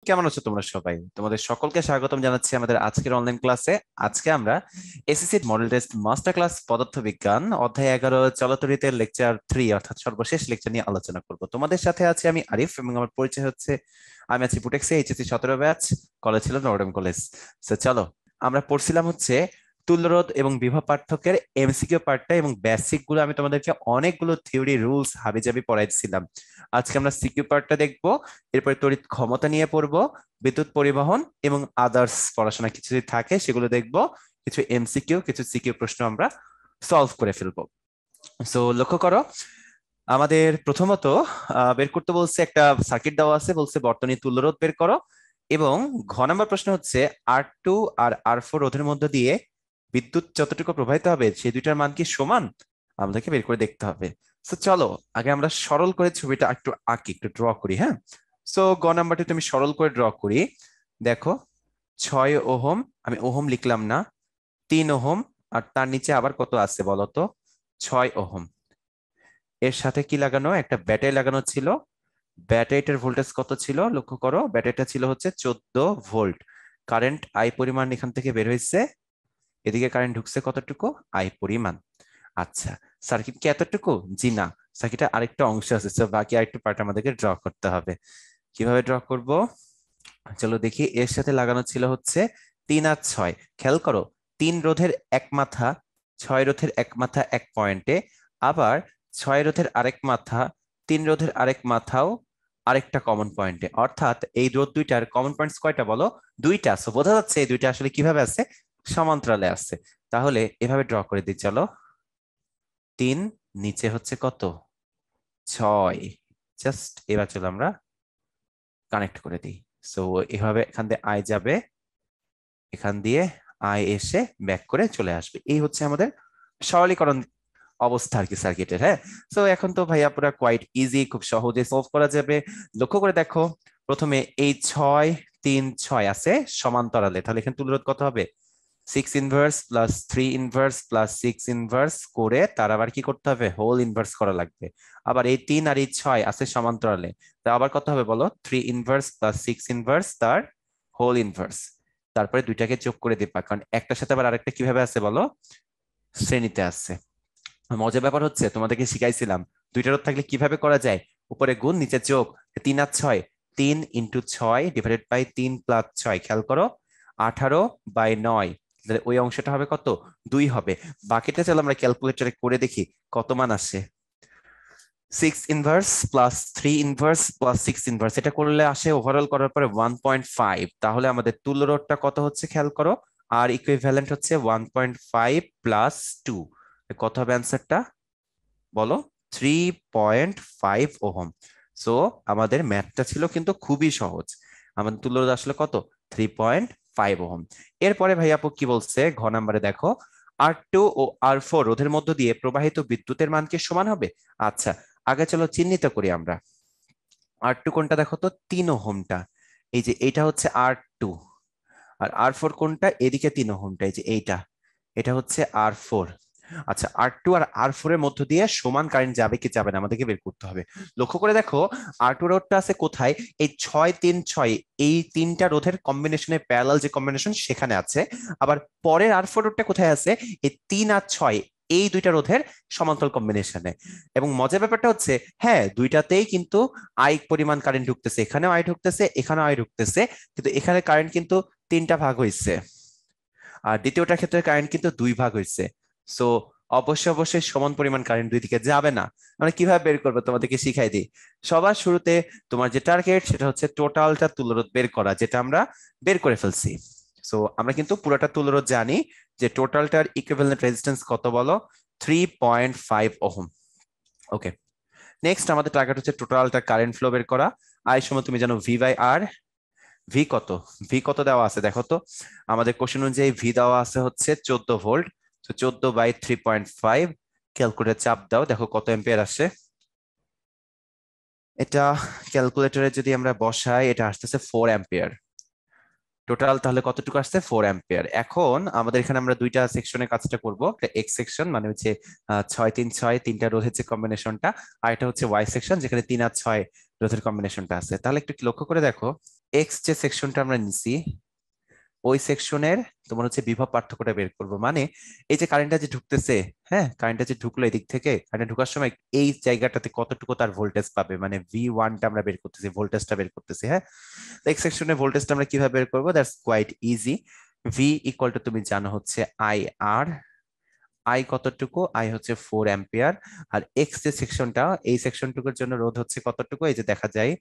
কেমন আছো তোমরা সবাই? তোমাদের সকলকে স্বাগতম জানাচ্ছি আমাদের আজকের অনলাইন ক্লাসে। আজকে আমরা SSC model test master class পদার্থবিজ্ঞান অধ্যায় 11 চলতরিতের লেকচার 3 অর্থাৎ সর্বশেষ লেকচার নিয়ে আলোচনা করব। তোমাদের সাথে আছি আমি আরিফ এবং আমার পরিচয় হচ্ছে আমি আছি পুটেক্সে এইচএসসি 17 ব্যাচ, কলেজ ছিল নর্ডার্ন কলেজ। তো চলো, আমরা পড়ছিলাম হচ্ছে তুল্যরোধ এবং বিভব পার্থক্যের এমসিকিউ পার্টটা এবং বেসিক গুলো আমি তোমাদেরকে অনেকগুলো থিওরি রুলস হাবিজাবি পড়াইছিলাম। আজকে আমরা সিকিউ পার্টটা দেখবো, এরপরে তড়িৎ ক্ষমতা নিয়ে পড়বো, বিদ্যুৎ পরিবহন এবং আদার্স পড়াশোনা কিছু যদি থাকে সেগুলো দেখবো। কিছু এমসিকিউ কিছু সিকিউ প্রশ্ন আমরা সলভ করে ফেলবো। সো লক্ষ্য করো, আমাদের প্রথমত বের করতে বলছে একটা সার্কিট দেওয়া আছে, বলছে বর্তনী তুল্যরোধ বের করো। এবং ঘ নাম্বার প্রশ্ন হচ্ছে R2 আর R4 রোধের মধ্যে দিয়ে বিদ্যুৎ যতটুকু প্রবাহিত হবে সেই দুইটার মান কি সমান, আমাদেরকে বের করে দেখতে হবে। তো চলো আগে আমরা সরল করে ছবিটা একটু আঁকি, একটু ড্র করি। হ্যাঁ, সো গ নাম্বারটি তুমি সরল করে ড্র করি। দেখো 6 ওহম, আমি ওহম লিখলাম না, 3 ওহম, আর তার নিচে আবার কত আছে বলো তো, 6 ওহম। এর সাথে কি লাগানো, একটা ব্যাটারি লাগানো ছিল। ব্যাটারিটার ভোল্টেজ কত ছিল লক্ষ্য করো, ব্যাটারিটা ছিল হচ্ছে 14 ভোল্ট। কারেন্ট আই পরিমাণ এখান থেকে বের হয়েছে, এদিকে কারেন্ট ঢুকছে কতটুকু, আই পরিমাণ। আচ্ছা, সার্কিট কি এতটুকু? জি না, সার্কিটের আরেকটা অংশ আছে, তো বাকি আরেকটু পার্ট আমাদেরকে ড্র করতে হবে। কিভাবে ড্র করব, চলো দেখি। এর সাথে লাগানো ছিল হচ্ছে 3 আর 6। খেয়াল করো, 3 রোধের এক মাথা, 6 রোধের এক মাথা এক পয়েন্টে, আবার 6 রোধের আরেক মাথা, 3 রোধের আরেক মাথাও আরেকটা কমন পয়েন্টে। অর্থাৎ এই রোধ দুইটার কমন পয়েন্টস কয়টা বলো, দুইটা। সো বোঝা যাচ্ছে এই দুইটা আসলে কিভাবে আছে, সমান্তরালে আছে। তাহলে এভাবে ড্র করে দিই চলো। 3, নিচে হচ্ছে কত, 6। জাস্ট এবার চলো আমরা কানেক্ট করে দিই। সো এভাবে এখান দিয়ে আই যাবে, এখান দিয়ে আই এসে ব্যাক করে চলে আসবে। এই হচ্ছে আমাদের সরলীকরণ অবস্থা আর কি সার্কিটের। হ্যাঁ, সো এখন তো ভাইয়া পুরো কোয়াইট ইজি, খুব সহজে সলভ করা যাবে। লক্ষ্য করে দেখো, প্রথমে এই 6 3 6 আছে সমান্তরালে, তাহলে এখানে তুল্যরোধ কত হবে, 6 inverse plus 3 inverse plus 6 inverse করে তার আবার কি করতে হবে, হোল ইনভার্স করা লাগবে। আবার এই 3 আর এই 6 আছে সমান্তরালে, তা আবার কত হবে বলো, 3 ইনভার্স প্লাস 6 ইনভার্স তার হোল ইনভার্স। তারপরে দুইটাকে যোগ করে দিবা, কারণ একটার সাথে আবার আরেকটা কিভাবে আছে বলো, শ্রেণীতে আছে। মজার ব্যাপার হচ্ছে তোমাদেরকে শিখাইছিলাম দুইটা রোধ থাকলে কিভাবে করা যায়, উপরে গুণ নিচে যোগ। 3 আর 6, 3 × 6 ডিভাইডেড বাই 3 + 6, খেয়াল করো 18/9। তাহলে ওই অংশটা হবে কত, 2 হবে। বাকিটা চলো আমরা ক্যালকুলেটরে করে দেখি কত মান আসে। 6 inverse plus 3 inverse plus 6 inverse, এটা করলে আসে ওভারঅল করার পরে 1.5। তাহলে আমাদের তুল্য রোধটা কত হচ্ছে খেয়াল করো, আর ইকুইভ্যালেন্ট হচ্ছে 1.5 প্লাস 2। কত হবে অ্যান্সারটা বলো, 3.5 ওহম। সো আমাদের ম্যাথটা ছিল কিন্তু খুবই সহজ। আমাদের তুল্য রোধ আসলে কত, 3.5 ওহম। এরপরে ভাই আপু কি বলছে, ঘ নাম্বারে দেখো, R2 ও R4 রোধের মধ্য দিয়ে প্রবাহিত বিদ্যুতের মান কি সমান হবে। আচ্ছা, আগে চলো চিহ্নিত করি আমরা। R2 কোনটা দেখো তো, 3 ওহমটা, এই যে এইটা হচ্ছে R2। আর R4 কোনটা, এদিকে 3 ওহমটা, এই যে এইটা, এটা হচ্ছে R4। আচ্ছা, R2 আর R4 এর মধ্য দিয়ে সমান কারেন্ট যাবে কি যাবে না আমাদেরকে বের করতে হবে। লক্ষ্য করে দেখো, R2 রোধটা আছে কোথায়, এই 6 3 6, এই তিনটা রোধের কম্বিনেশনের প্যারালাল যে কম্বিনেশন সেখানে আছে। আবার পরের R4 রোধটা কোথায় আছে, এই 3 আর 6, এই দুইটা রোধের সমান্তরাল কম্বিনেশনে। এবং মজার ব্যাপারটা হচ্ছে, হ্যাঁ দুইটাতেই কিন্তু আই পরিমাণ কারেন্ট ঢুকতেছে, এখানেও আই ঢুকতেছে এখানেও আই ঢুকতেছে, কিন্তু এখানে কারেন্ট কিন্তু 3টা ভাগ হয়েছে, আর দ্বিতীয়টার ক্ষেত্রে কারেন্ট কিন্তু 2 ভাগ হয়েছে। সো অবশ্যই অবশ্যই সমান পরিমাণ কারেন্ট দুই দিকে যাবে না। আমরা কিভাবে বের করবো তোমাদেরকে শিখাই দিই। সবার শুরুতে তোমার যে টার্গেট সেটা হচ্ছে টোটালটা তুলরোধ বের করা, যেটা আমরা বের করে ফেলছি। সো আমরা কিন্তু পুরোটা তুলরোধ জানি, যে টোটালটার ইকুইভ্যালেন্ট রেজিস্ট্যান্স কত বলো, 3.5 ওহম। ওকে, নেক্সট আমাদের টার্গেট হচ্ছে টোটালটা কারেন্ট ফ্লো বের করা। আই সময় তুমি জানো V/R। ভি কত, ভি কত দেওয়া আছে দেখো তো, আমাদের কোশ্চেন অনুযায়ী ভি দেওয়া আছে হচ্ছে 14 ভোল্ট। তো 14/3.5, ক্যালকুলেটর চাপ দাও, দেখো কত এম্পিয়ার আসে। এটা ক্যালকুলেটরে যদি আমরা বসাই, এটা আসতেছে 4 অ্যাম্পিয়ার। টোটাল তাহলে কতটুকু আসছে, 4 অ্যাম্পিয়ার। এখন আমাদের এখানে আমরা দুইটা সেকশনে কাজটা করব, একটা এক্স সেকশন মানে হচ্ছে 6 3 6 তিনটা রোধের যে কম্বিনেশনটা, আর এটা হচ্ছে ওয়াই সেকশন যেখানে 3 আর 6 রোধের কম্বিনেশনটা আছে। তাহলে একটু লক্ষ্য করে দেখো, এক্স যে সেকশনটা আমরা নিছি ওই সেকশনের তোমার হচ্ছে বিভব পার্থক্যটা বের করব, মানে এই যে কারেন্টটা যে ঢুকতেছে, হ্যাঁ কারেন্টটা যে ঢুকলো এদিক থেকে, কারেন্ট ঢুকার সময় এই জায়গাটাতে কতটুকু তার ভোল্টেজ পাবে, মানে V1টা আমরা বের করতেছি, ভোল্টেজটা বের করতেছি। হ্যাঁ, এক্স সেকশনের ভোল্টেজটা আমরা কিভাবে বের করবো? That's quite easy. V equal to তুমি জানো হচ্ছে আই আর, আই কতটুকু? আই হচ্ছে 4 অ্যাম্পিয়ার। আর এক্স যে সেকশনটা, এই সেকশনটুকুর জন্য রোধ হচ্ছে কতটুকু? এই যে দেখা যায়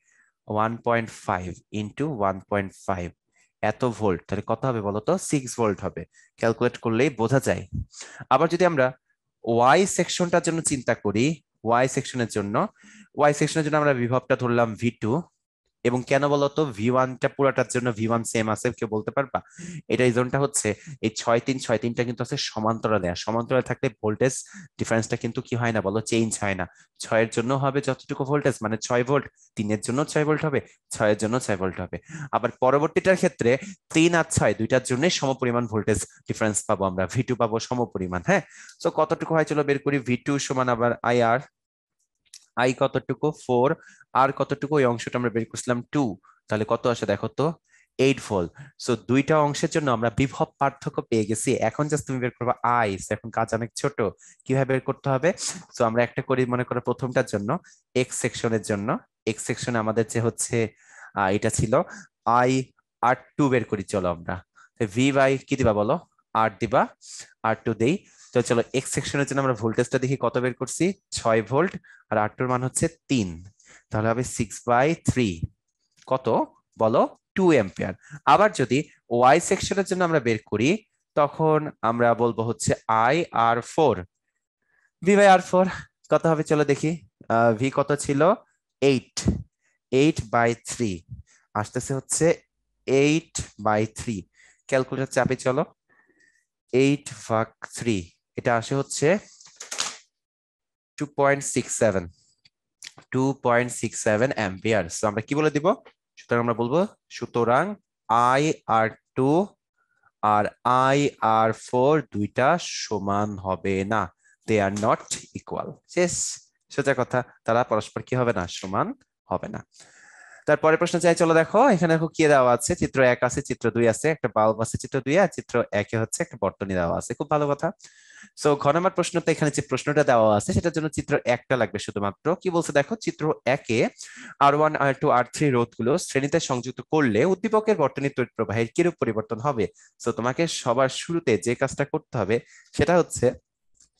1.5 ইন্টু 1.5, এত ভোল্ট। তাহলে কত হবে বলো তো? 6 ভোল্ট হবে। ক্যালকুলেট করলেই বোঝা যায়। আবার যদি আমরা ওয়াই সেকশনটার জন্য চিন্তা করি, ওয়াই সেকশনের জন্য আমরা বিভবটা ধরলাম V2। এবং কেন বলতো? V1টা পুরাটার জন্য V1 সেম আছে, কেউ বলতে পারবা? এটা রিজনটা হচ্ছে এই 6 3 6 3টা কিন্তু আছে সমান্তরালে, আর সমান্তরালে থাকলে ভোল্টেজ ডিফারেন্সটা কিন্তু কি হয় না বলো? চেঞ্জ হয় না। 6-এর জন্য হবে যতটুকু ভোল্টেজ, মানে 6 ভোল্ট, 3-এর জন্য 6 ভোল্ট হবে, 6-এর জন্য 6 ভোল্ট হবে। আবার পরবর্তীটার ক্ষেত্রে 3 আর 6 দুইটার জন্য সমপরিমাণ ভোল্টেজ ডিফারেন্স পাবো, আমরা V2 পাবো সমপরিমাণ। হ্যাঁ, তো কতটুকু হয় চলো বের করি। V2 সমান আবার IR, আই কতটুকু? 4, আর কতটুকু? ওই অংশটা আমরা বের করছিলাম 2, তাহলে কত আসে দেখো তো? 8 ভোল্ট। সো দুইটা অংশের জন্য আমরা বিভব পার্থক্য পেয়ে গেছি। এখন জাস্ট তুমি বের করবে আই, এখন কাজ অনেক ছোট। কিভাবে বের করতে হবে? সো আমরা একটা করি, মনে করো প্রথমটার জন্য, এক্স সেকশনের জন্য, এক্স সেকশনে আমাদের যে হচ্ছে এটা ছিল আই আর 2 বের করি চলো আমরা। ভি বাই কি দিবা বলো? আর দিবা, আর 2 দেই। তো চলো এক্স সেকশনের জন্য আমরা ভোল্টেজটা দেখি কত বের করছি, 6 ভোল্ট, আর আর টুর মান হচ্ছে 3, তাহলে হবে 6/3, কত বলো? 2 অ্যাম্পিয়ার। আবার যদি ওয়াই সেকশনের জন্য আমরা বের করি, তখন আমরা বলবো হচ্ছে IR4, V/R4 কত হবে চলো দেখি। ভি কত ছিল? 8, 8/3 আসতেছে হচ্ছে 8/3। ক্যালকুলেটর চাপে চলো, 8/3, এটা আসে হচ্ছে 2.67, 2.67 অ্যাম্পিয়ার। তো আমরা কি বলে দিব? সুতরাং আমরা বলবো, সুতরাং IR2 আর IR4 দুইটা সমান হবে না, দে আর নট ইকুয়াল। শেষ, সোজা কথা, তারা পরস্পর কি হবে না? সমান হবে না। তারপরে প্রশ্ন চাই, চলো দেখো এখানে দেখো কি দেওয়া আছে। চিত্র 1 আছে, চিত্র 2 আছে, একটা বাল্ব আছে চিত্র 2, আর চিত্র 1-এ হচ্ছে একটা বর্তনী দেওয়া আছে। খুব ভালো কথা। সো ঘ নম্বর প্রশ্নতে এখানে যে প্রশ্নটা দেওয়া আছে সেটার জন্য চিত্র 1টা লাগবে শুধুমাত্র। কি বলছে দেখো, চিত্র 1-এ R1 R2 R3 রোধগুলো শ্রেণীতে সংযুক্ত করলে উদ্দীপকের বর্তনী তড়িৎ প্রবাহের কিরূপ পরিবর্তন হবে? সো তোমাকে সবার শুরুতে যে কাজটা করতে হবে সেটা হচ্ছে,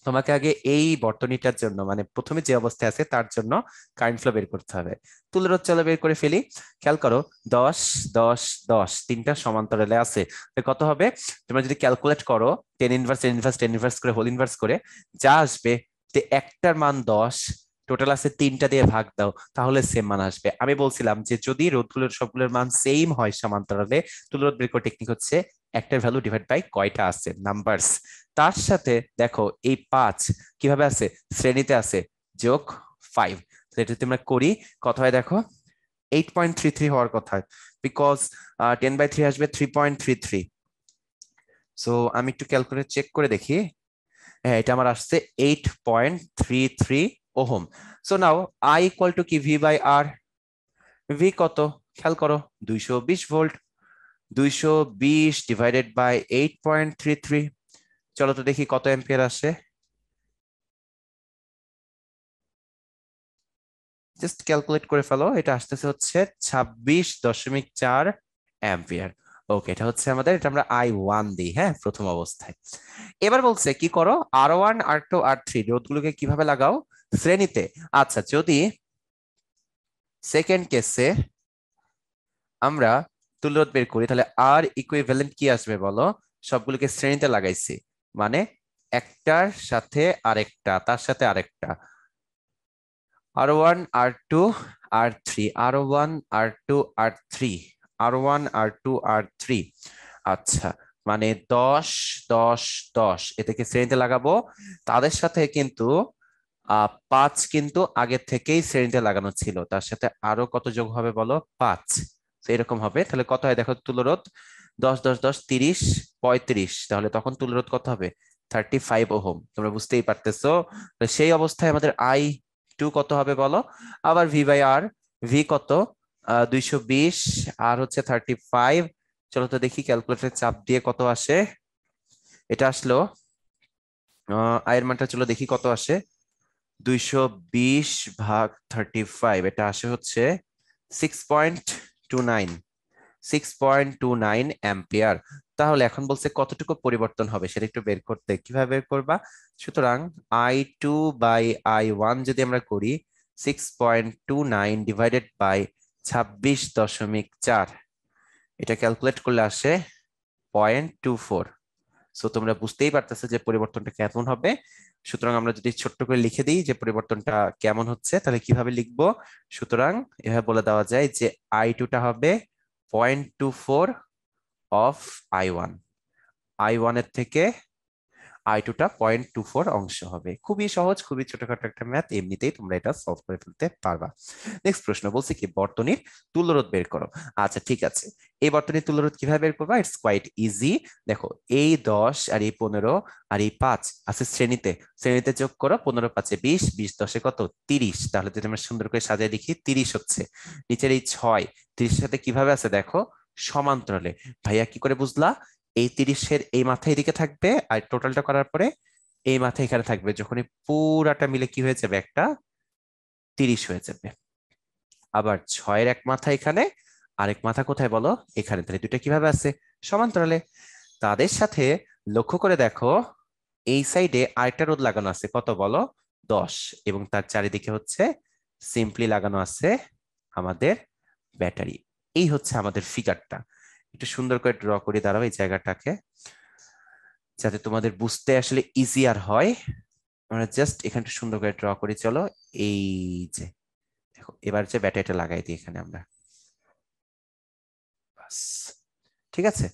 তোমাকে আগে এই বর্তনীটার জন্য, মানে প্রথমে যে অবস্থায় আছে তার জন্য কারেন্ট ফ্লো বের করতে হবে। তুলরোধ চলো বের করে ফেলি। খেয়াল করো, 10 10 10 তিনটা সমান্তরালে আছে, কত হবে? তোমরা যদি ক্যালকুলেট করো 10 ইনভার্স 10 ইনভার্স 10 ইনভার্স করে হোল ইনভার্স করে যা আসবে, যে একটার মান 10, টোটাল আছে 3টা দিয়ে ভাগ দাও, তাহলে সেম মান আসবে। আমি বলছিলাম যে যদি রোধগুলোর সবগুলোর মান সেম হয় সমান্তরালে, তুলরোধ বের করার টেকনিক হচ্ছে একটার ভ্যালু ডিভাইড বাই কয়টা আছে, নাম্বারস। তার সাথে দেখো এই 5 কিভাবে আছে? শ্রেণীতে আছে, যোগ 5। এটা যদি আমরা করি কত হয় দেখো? 8.33 হওয়ার কথা, বিকজ 10/3 আসবে 3.33। সো আমি একটু ক্যালকুলেট চেক করে দেখি। হ্যাঁ, এটা আমার আসছে 8.33 ohm. So now I equal to কি? V/R। ভি কত? খেয়াল করো, 220 ভোল্ট। 220 ডিভাইডেড বাই 8.33, চলো তো দেখি কত অ্যাম্পিয়ার আসে। জাস্ট ক্যালকুলেট করে ফেলো, এটা আসতেছে হচ্ছে 26.4 অ্যাম্পিয়ার। ওকে, এটা হচ্ছে আমাদের, এটা আমরা I1 দিই, হ্যাঁ, প্রথম অবস্থায়। এবার বলছে কি করো, R1 R2 R3 রোধগুলোকে কিভাবে লাগাও? শ্রেণীতে। আচ্ছা, যদি সেকেন্ড কেসে আমরা তুল্যরোধ বের করি, তাহলে আর ইকুইভ্যালেন্ট কি আসবে বলো? সবগুলোকে শ্রেণীতে লাগাইছি, মানে একটার সাথে আরেকটা, তার সাথে আরেকটা, R1 R2 R3, R1 R2 R3, R1 R2 R3। আচ্ছা, মানে 10 10 10 এটাকে শ্রেণীতে লাগাবো। তাদের সাথে কিন্তু 5 কিন্তু আগে থেকেই শ্রেণীতে লাগানো ছিল, তার সাথে আরো কত যোগ হবে বলো? 5। তো এরকম হবে, তাহলে কত হয় দেখো? তুলরোধ 10 10 10 30 35, তাহলে তখন তুলরোধ কত হবে? 35 ওহম। তোমরা বুঝতেই পারতেছো। সেই অবস্থায় আমাদের I2 কত হবে বলো? আবার V/R, ভি কত? 220 আর হচ্ছে 35। চলো তো দেখি ক্যালকুলেটরে চাপ দিয়ে কত আসে। এটা আসলো আয়ের মানটা, চলো দেখি কত আসে। 220 ভাগ 35, এটা আসে হচ্ছে 6.29, 6.29 অ্যাম্পিয়ার। তাহলে এখন বলছে কতটুকু পরিবর্তন হবে সেটা একটু বের করতে, কিভাবে বের করবা? সুতরাং I2/I1 যদি আমরা করি, 6.29 ডিভাইডেড বাই 26.4, এটা ক্যালকুলেট করলে আসে 0.24। সো তোমরা বুঝতেই পারতেছো যে পরিবর্তনটা কেমন হবে। সুতরাং আমরা যদি ছোট্ট করে লিখে দিই যে পরিবর্তনটা কেমন হচ্ছে, তাহলে কিভাবে লিখবো? সুতরাং এভাবে বলে দেওয়া যায় যে I2টা হবে 0.24 অফ I1, I1 এর থেকে I2টা 0.24 অংশ হবে। খুবই সহজ, খুবই ছোটখাটো একটা ম্যাথ, এমনিতেই তোমরা এটা সলভ করে ফেলতে পারবা। নেক্সট প্রশ্ন বলছে কি, বর্তনীর তুল্যরোধ বের করো। আচ্ছা ঠিক আছে, এই বর্তনীর তুল্যরোধ কিভাবে বের করবা? It's quite easy. দেখো, এই 10 আর এই 15 আর এই 5 আছে শ্রেণীতে, শ্রেণীতে যোগ করো। 15 5 20, 20 10 কত? 30। তাহলে যদি আমরা সুন্দর করে সাজিয়ে লিখি, 30 হচ্ছে। নিচের এই 6, 30 এর সাথে কিভাবে আছে দেখো, সমান্তরালে। ভাইয়া কি করে বুঝলা? এই 30-এর এই মাথা এদিকে থাকবে, আর টোটালটা করার পরে এই মাথা এখানে থাকবে, যখন এই পুরাটা মিলে কি হয়ে যাবে, একটা 30 হয়ে যাবে। আবার 6-এর এক মাথা এখানে, আরেক মাথা কোথায় বলো? এখানে। তাহলে দুইটা কিভাবে আছে? সমান্তরালে। তাদের সাথে লক্ষ্য করে দেখো, এই সাইডে আরেকটা রোধ লাগানো আছে, কত বলো? 10। এবং তার চারিদিকে হচ্ছে সিম্পলি লাগানো আছে আমাদের ব্যাটারি। এই হচ্ছে আমাদের ফিগারটা। একটু সুন্দর করে ড্র করে দাঁড়াও এই জায়গাটাকে, যাতে তোমাদের বুঝতে আসলে ইজিয়ার হয়। আমরা জাস্ট এখানে একটু সুন্দর করে ড্র করি, চলো। এই যে দেখো, এবার যে ব্যাটারিটা লাগাই দিই এখানে আমরা, বাস। ঠিক আছে।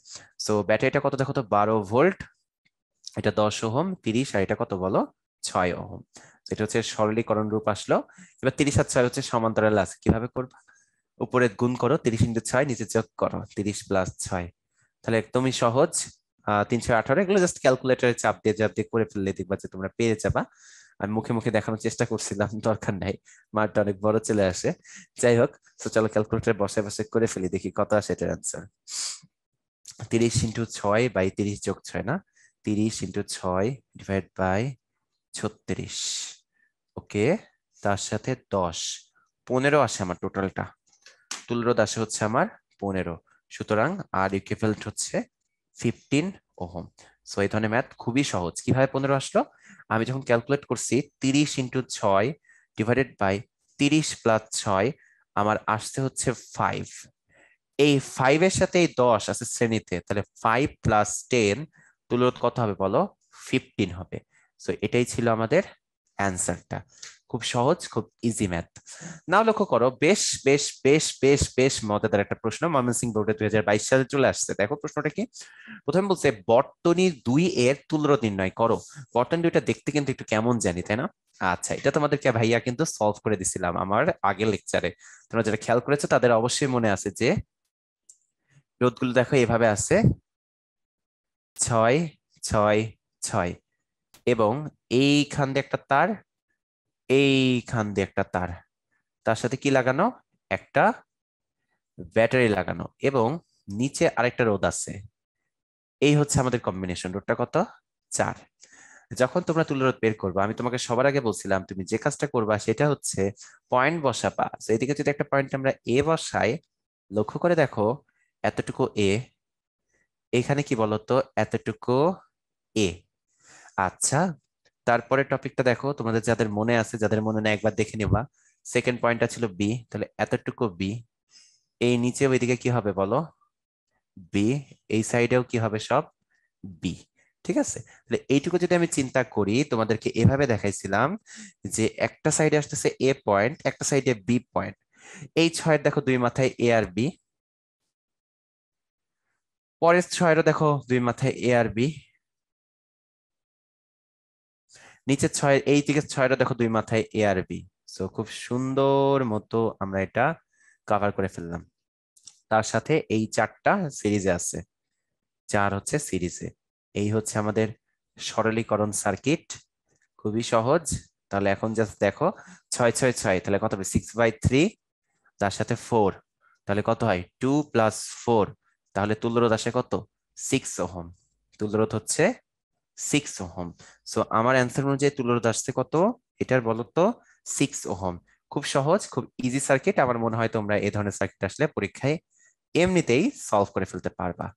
সো ব্যাটারিটা কত দেখো তো, 12 ভোল্ট। এটা 10 ওহম, 30, আর এটা কত বলো? 6 ওহম। এটা হচ্ছে সরলীকরণ রূপ আসলো। এবার 30 আর 6 হচ্ছে সমান্তরাল আছে, কিভাবে করবা? উপরে গুণ করো, 30 × 6, নিচে যোগ করো 30 + 6। তাহলে একদমই সহজ। 318, এগুলো জাস্ট ক্যালকুলেটরে চাপ দিয়ে চাপ দিয়ে করে ফেললে দেখবা যে তোমরা পেরে যাবা। আমি মুখে মুখে দেখানোর চেষ্টা করছিলাম, দরকার নাই, মারটা অনেক বড় চলে আসে। যাই হোক, তো চলো ক্যালকুলেটরে বসে বসে করে ফেলি, দেখি কত আসে এটার অ্যান্সার। 30 × 6/30 + 6 না, 30 × 6 ডিভাইড বাই 36। ওকে, তার সাথে 10, 15 আসে আমার টোটালটা। তুল্যরোধ আসে হচ্ছে আমার 15। সুতরাং আর ইকুইভ্যালেন্ট হচ্ছে 15 ওহম। সো এই ধরনের ম্যাথ খুবই সহজ। কিভাবে 15 আসলো? আমি যখন ক্যালকুলেট করছি 30 × 6 ডিভাইডেড বাই 30 + 6, আমার আসছে হচ্ছে 5। এই 5 এর সাথে এই 10 আছে শ্রেণীতে, তাহলে 5 + 10 তুল্যরোধ কত হবে বলো? 15 হবে। সো এটাই ছিল আমাদের অ্যান্সারটা। খুব সহজ, খুব ইজি ম্যাথ। নাও লক্ষ্য করো, বেশ বেশ বেশ বেশ বেশ মজাদার একটা প্রশ্ন, ময়মনসিংহ বোর্ডে 2022 সালে চলে আসছে। দেখো প্রশ্নটা কি। প্রথমে বলছে বর্তনী 2 এর তুল্যরোধ নির্ণয় করো। বর্তনী 2টা দেখতে কিন্তু একটু কেমন জানি, তাই না? আচ্ছা, এটা তোমাদেরকে ভাইয়া কিন্তু সলভ করে দিছিলাম আমার আগের লেকচারে। তোমরা যারা খেয়াল করেছো তাদের অবশ্যই মনে আছে যে রোধগুলো দেখো এভাবে আছে, 6 6 6, এবং এইখান দিয়ে একটা তার, এইখান দিয়ে একটা তার, তার সাথে কি লাগানো? একটা ব্যাটারি লাগানো, এবং নিচে আরেকটা রোধ আছে। এই হচ্ছে আমাদের কম্বিনেশন। রোধটা কত? 4। যখন তোমরা তুল্যরোধ বের করবে, আমি তোমাকে সবার আগে বলছিলাম তুমি যে কাজটা করবা সেটা হচ্ছে পয়েন্ট বসাবা। তো এদিকে যদি একটা পয়েন্ট আমরা এ বসাই, লক্ষ্য করে দেখো, এতটুকু এ, এখানে কি বলতো, এতটুকু এ। আচ্ছা, তারপরে টপিকটা দেখো, তোমাদের যাদের মনে আছে, যাদের মনে নেই একবার দেখে নিবা। সেকেন্ড পয়েন্টটা ছিল বি, তাহলে এতটুকু বি। এই নিচে ওইদিকে কি হবে বলো? বি। এই সাইডেও কি হবে? সব বি। ঠিক আছে, তাহলে এইটুকু যদি আমি চিন্তা করি, তোমাদেরকে এভাবে দেখাইছিলাম যে একটা সাইডে আসতেছে এ পয়েন্ট, একটা সাইডে বি পয়েন্ট। এই 6-এর দেখো দুই মাথায় এ আর বি, পরের 6-এরও দেখো দুই মাথায় এ আর বি, নিচের 6, এই দিকে 6-এরও দেখো দুই মাথায় এ আর বি। সো খুব সুন্দর মতো আমরা এটা কভার করে ফেললাম। তার সাথে এই 4টা সিরিজে আছে, 4 হচ্ছে সিরিজে। এই হচ্ছে আমাদের সরলীকরণ সার্কিট, খুবই সহজ। তাহলে এখন জাস্ট দেখো, 6 6 6, তাহলে কত হবে? 6/3, তার সাথে 4, তাহলে কত হয় 2 + 4, তাহলে তুল্যরোধ আসে কত 6 ওহম। তুল্যরোধ হচ্ছে 6 ওহম। সো আমার অ্যান্সার অনুযায়ী তুল্যরোধ আসছে কত, এটার বলো তো 6 ওহম। খুব সহজ, খুব ইজি সার্কিট। আমার মনে হয় তোমরা এই ধরনের সার্কিট আসলে পরীক্ষায় এমনিতেই সলভ করে ফেলতে পারবা।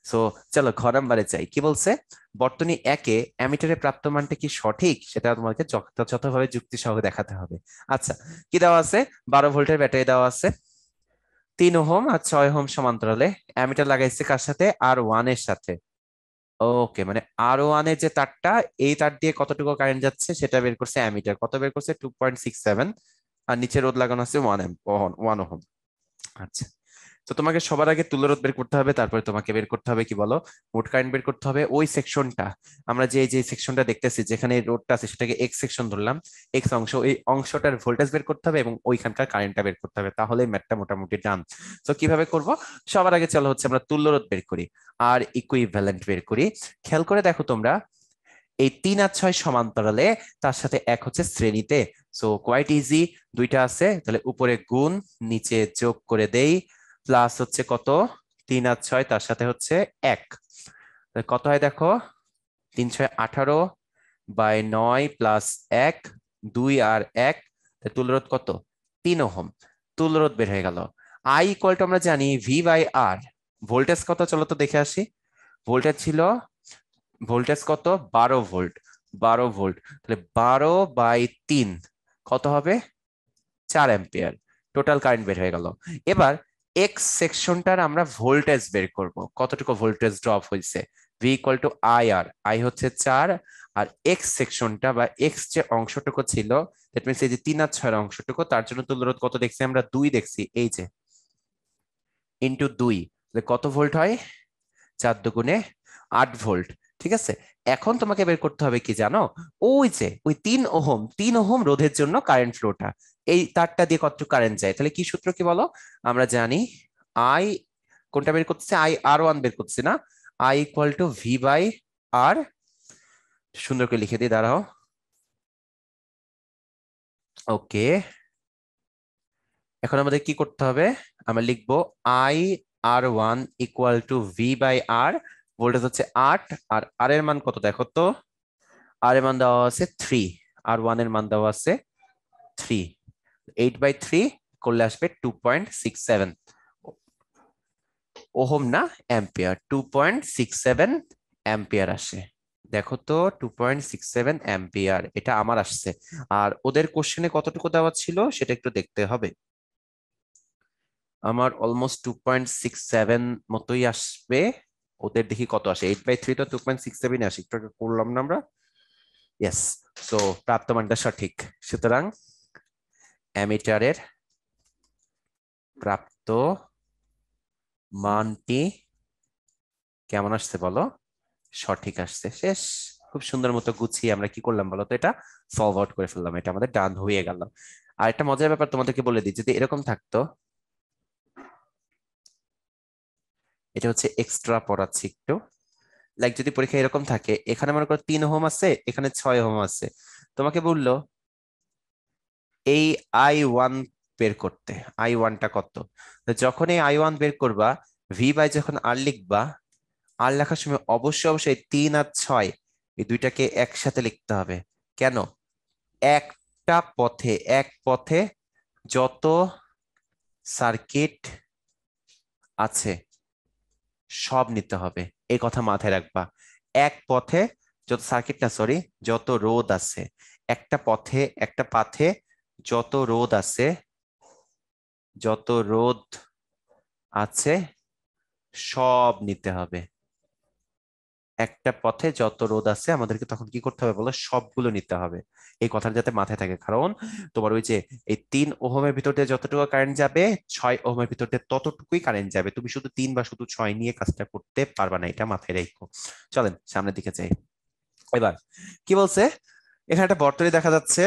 সো চলো ঘ নাম্বারে যাই। কি বলছে, বর্তনী একে অ্যামিটারে প্রাপ্ত মানটা কি সঠিক সেটা তোমাকে যথাযথভাবে যুক্তি সহ দেখাতে হবে। আচ্ছা, কি দেওয়া আছে, 12 ভোল্টের ব্যাটারি দেওয়া আছে, 3 ওহম আর 6 ওহম সমান্তরালে, অ্যামিটার লাগাইছে কার সাথে, R1 এর সাথে। ওকে, মানে R1 এর যে তারটা, এই তার দিয়ে কতটুকু কারেন্ট যাচ্ছে সেটা বের করছে অ্যামিটার, কত বের করছে 2.67, আর নিচে রোধ লাগানো আছে 1 ওহম। আচ্ছা, তো তোমাকে সবার আগে তুল্য রোধ বের করতে হবে, তারপরে তোমাকে বের করতে হবে কি বলো, মোট কারেন্ট বের করতে হবে। ওই সেকশনটা আমরা যে সেকশনটা দেখতেছি, যেখানে রোডটা আছে সেটাকে এক্স সেকশন ধরলাম, এক্স অংশ, এই অংশটার ভোল্টেজ বের করতে হবে এবং ওইখানকার কারেন্টটা বের করতে হবে, তাহলে ম্যাথটা মোটামুটি ডান। তো কিভাবে করব, সবার আগে চলো হচ্ছে আমরা তুল্য রোধ বের করি আর ইকুইভ্যালেন্ট বের করি। খেয়াল করে দেখো তোমরা, এই 3 আর 6 সমান্তরালে, তার সাথে এক হচ্ছে শ্রেণীতে। সো কোয়াইট ইজি, দুইটা আছে, তাহলে উপরে গুণ, নিচে যোগ করে দেই, প্লাস হচ্ছে কত 3 আর 6, তার সাথে হচ্ছে 1, কত হয় দেখো 3 × 6 = 18, বাই 9 প্লাস 1, 2 আর 1, তুল্যরোধ কত 3 ওহম। তুল্যরোধ বের হয়ে গেল। আই ইকুয়াল টু আমরা জানি V/R। ভোল্টেজ কত চলো তো দেখে আসি। ভোল্টেজ ছিল, ভোল্টেজ কত 12 ভোল্ট, 12 ভোল্ট, তাহলে 12/3 কত হবে 4 অ্যাম্পিয়ার। টোটাল কারেন্ট বের হয়ে গেল। এবার এক্স সেকশনটার আমরা ভোল্টেজ বের করব, কতটুকু ভোল্টেজ ড্রপ হয়েছে। V equal two IR, I হচ্ছে 4, আর এক্স সেকশনটা বা এক্স যে অংশটুকু ছিল, দ্যাট মিনস এই যে 3 আর 6 অংশটুকু, তার জন্য তুল্যরোধ কত দেখছি আমরা 2 দেখছি, এই যে ইন্টু 2, কত ভোল্ট হয় 4 × 2 = 8 ভোল্ট। ঠিক আছে, এখন তোমাকে বের করতে হবে কি জানো, ওই যে ওই 3 ওহম, 3 ওহম রোধের জন্য কারেন্ট ফ্লোটা, এই তারটা দিয়ে কতটুকু কারেন্ট যায়। তাহলে কি সূত্র কি বলো, আমরা জানি আই, কোনটা বের করতেছি, IR1 বের করতেছি না, আই ইকুয়াল টু V/R। সুন্দর করে লিখে দিই, দাঁড়াও। ওকে, এখন আমাদের কি করতে হবে, আমরা লিখবো IR1 equal to V/R। Voltage হচ্ছে 8, আর আর এর মান কত দেখো তো, আর এর মান দেওয়া আছে 3, আর 1 এর মান দেওয়া আছে 3, 8/3 করলে আসবে 2.67 ওহম, না অ্যাম্পিয়ার, 2.67 অ্যাম্পিয়ার আসে। দেখো তো 2.67 অ্যাম্পিয়ার, এটা আমার আসছে। আর ওদের কোশ্চেনে কতটুকু দেওয়া ছিল সেটা একটু দেখতে হবে। আমার অলমোস্ট 2.67 মতোই আসবে, ওদের দেখি কত আসে। 8/3 তো 2.67 আসে, একটু আগে করলাম না আমরা। ইয়েস, সো প্রাপ্ত মানটা সঠিক। সুতরাং অ্যামিটারের প্রাপ্ত মানটি কেমন আসছে বলো, সঠিক আসছে। শেষ। খুব সুন্দর মতো গুছিয়ে আমরা কি করলাম বলো তো, এটা সলভ আউট করে ফেললাম, এটা আমাদের ডান হয়ে গেল। আর একটা মজার ব্যাপার তোমাদেরকে বলে দিই, যদি এরকম থাকতো, এটা হচ্ছে এক্সট্রা পড়াচ্ছি একটু, লাইক যদি পরীক্ষা এরকম থাকে, এখানে মনে করো 3 ওহম আছে, এখানে 6 ওহম আছে, তোমাকে বললো এই I1 বের করতে, I1টা কত। তো যখন এই I1 বের করবা, V/, যখন আর লিখবা, আর লেখার সময় অবশ্যই অবশ্যই 3 আর 6 এই দুইটাকে একসাথে লিখতে হবে। কেন, একটা পথে, এক পথে যত সার্কিট আছে সব নিতে হবে, এই কথা মাথায় রাখবা। এক পথে যত সার্কিট, না সরি, যত রোধ আছে, একটা পথে, একটা পাথে যত রোধ আছে, যত রোধ আছে সব নিতে হবে। একটা পথে যত রোধ আছে আমাদেরকে তখন কি করতে হবে বলো, সবগুলো নিতে হবে। এই কথাটা যাতে মাথায় থাকে, কারণ তোমার ওই যে এই 3 ওহমের ভিতর দিয়ে যতটুকু কারেন্ট যাবে, 6 ওহমের ভিতর দিয়ে ততটুকুই কারেন্ট যাবে। তুমি শুধু 3 বা শুধু 6 নিয়ে কাজটা করতে পারবা না, এটা মাথায় রেখো। চলেন সামনের দিকে যাই। এবার কি বলছে, এখানে একটা বর্তনী দেখা যাচ্ছে,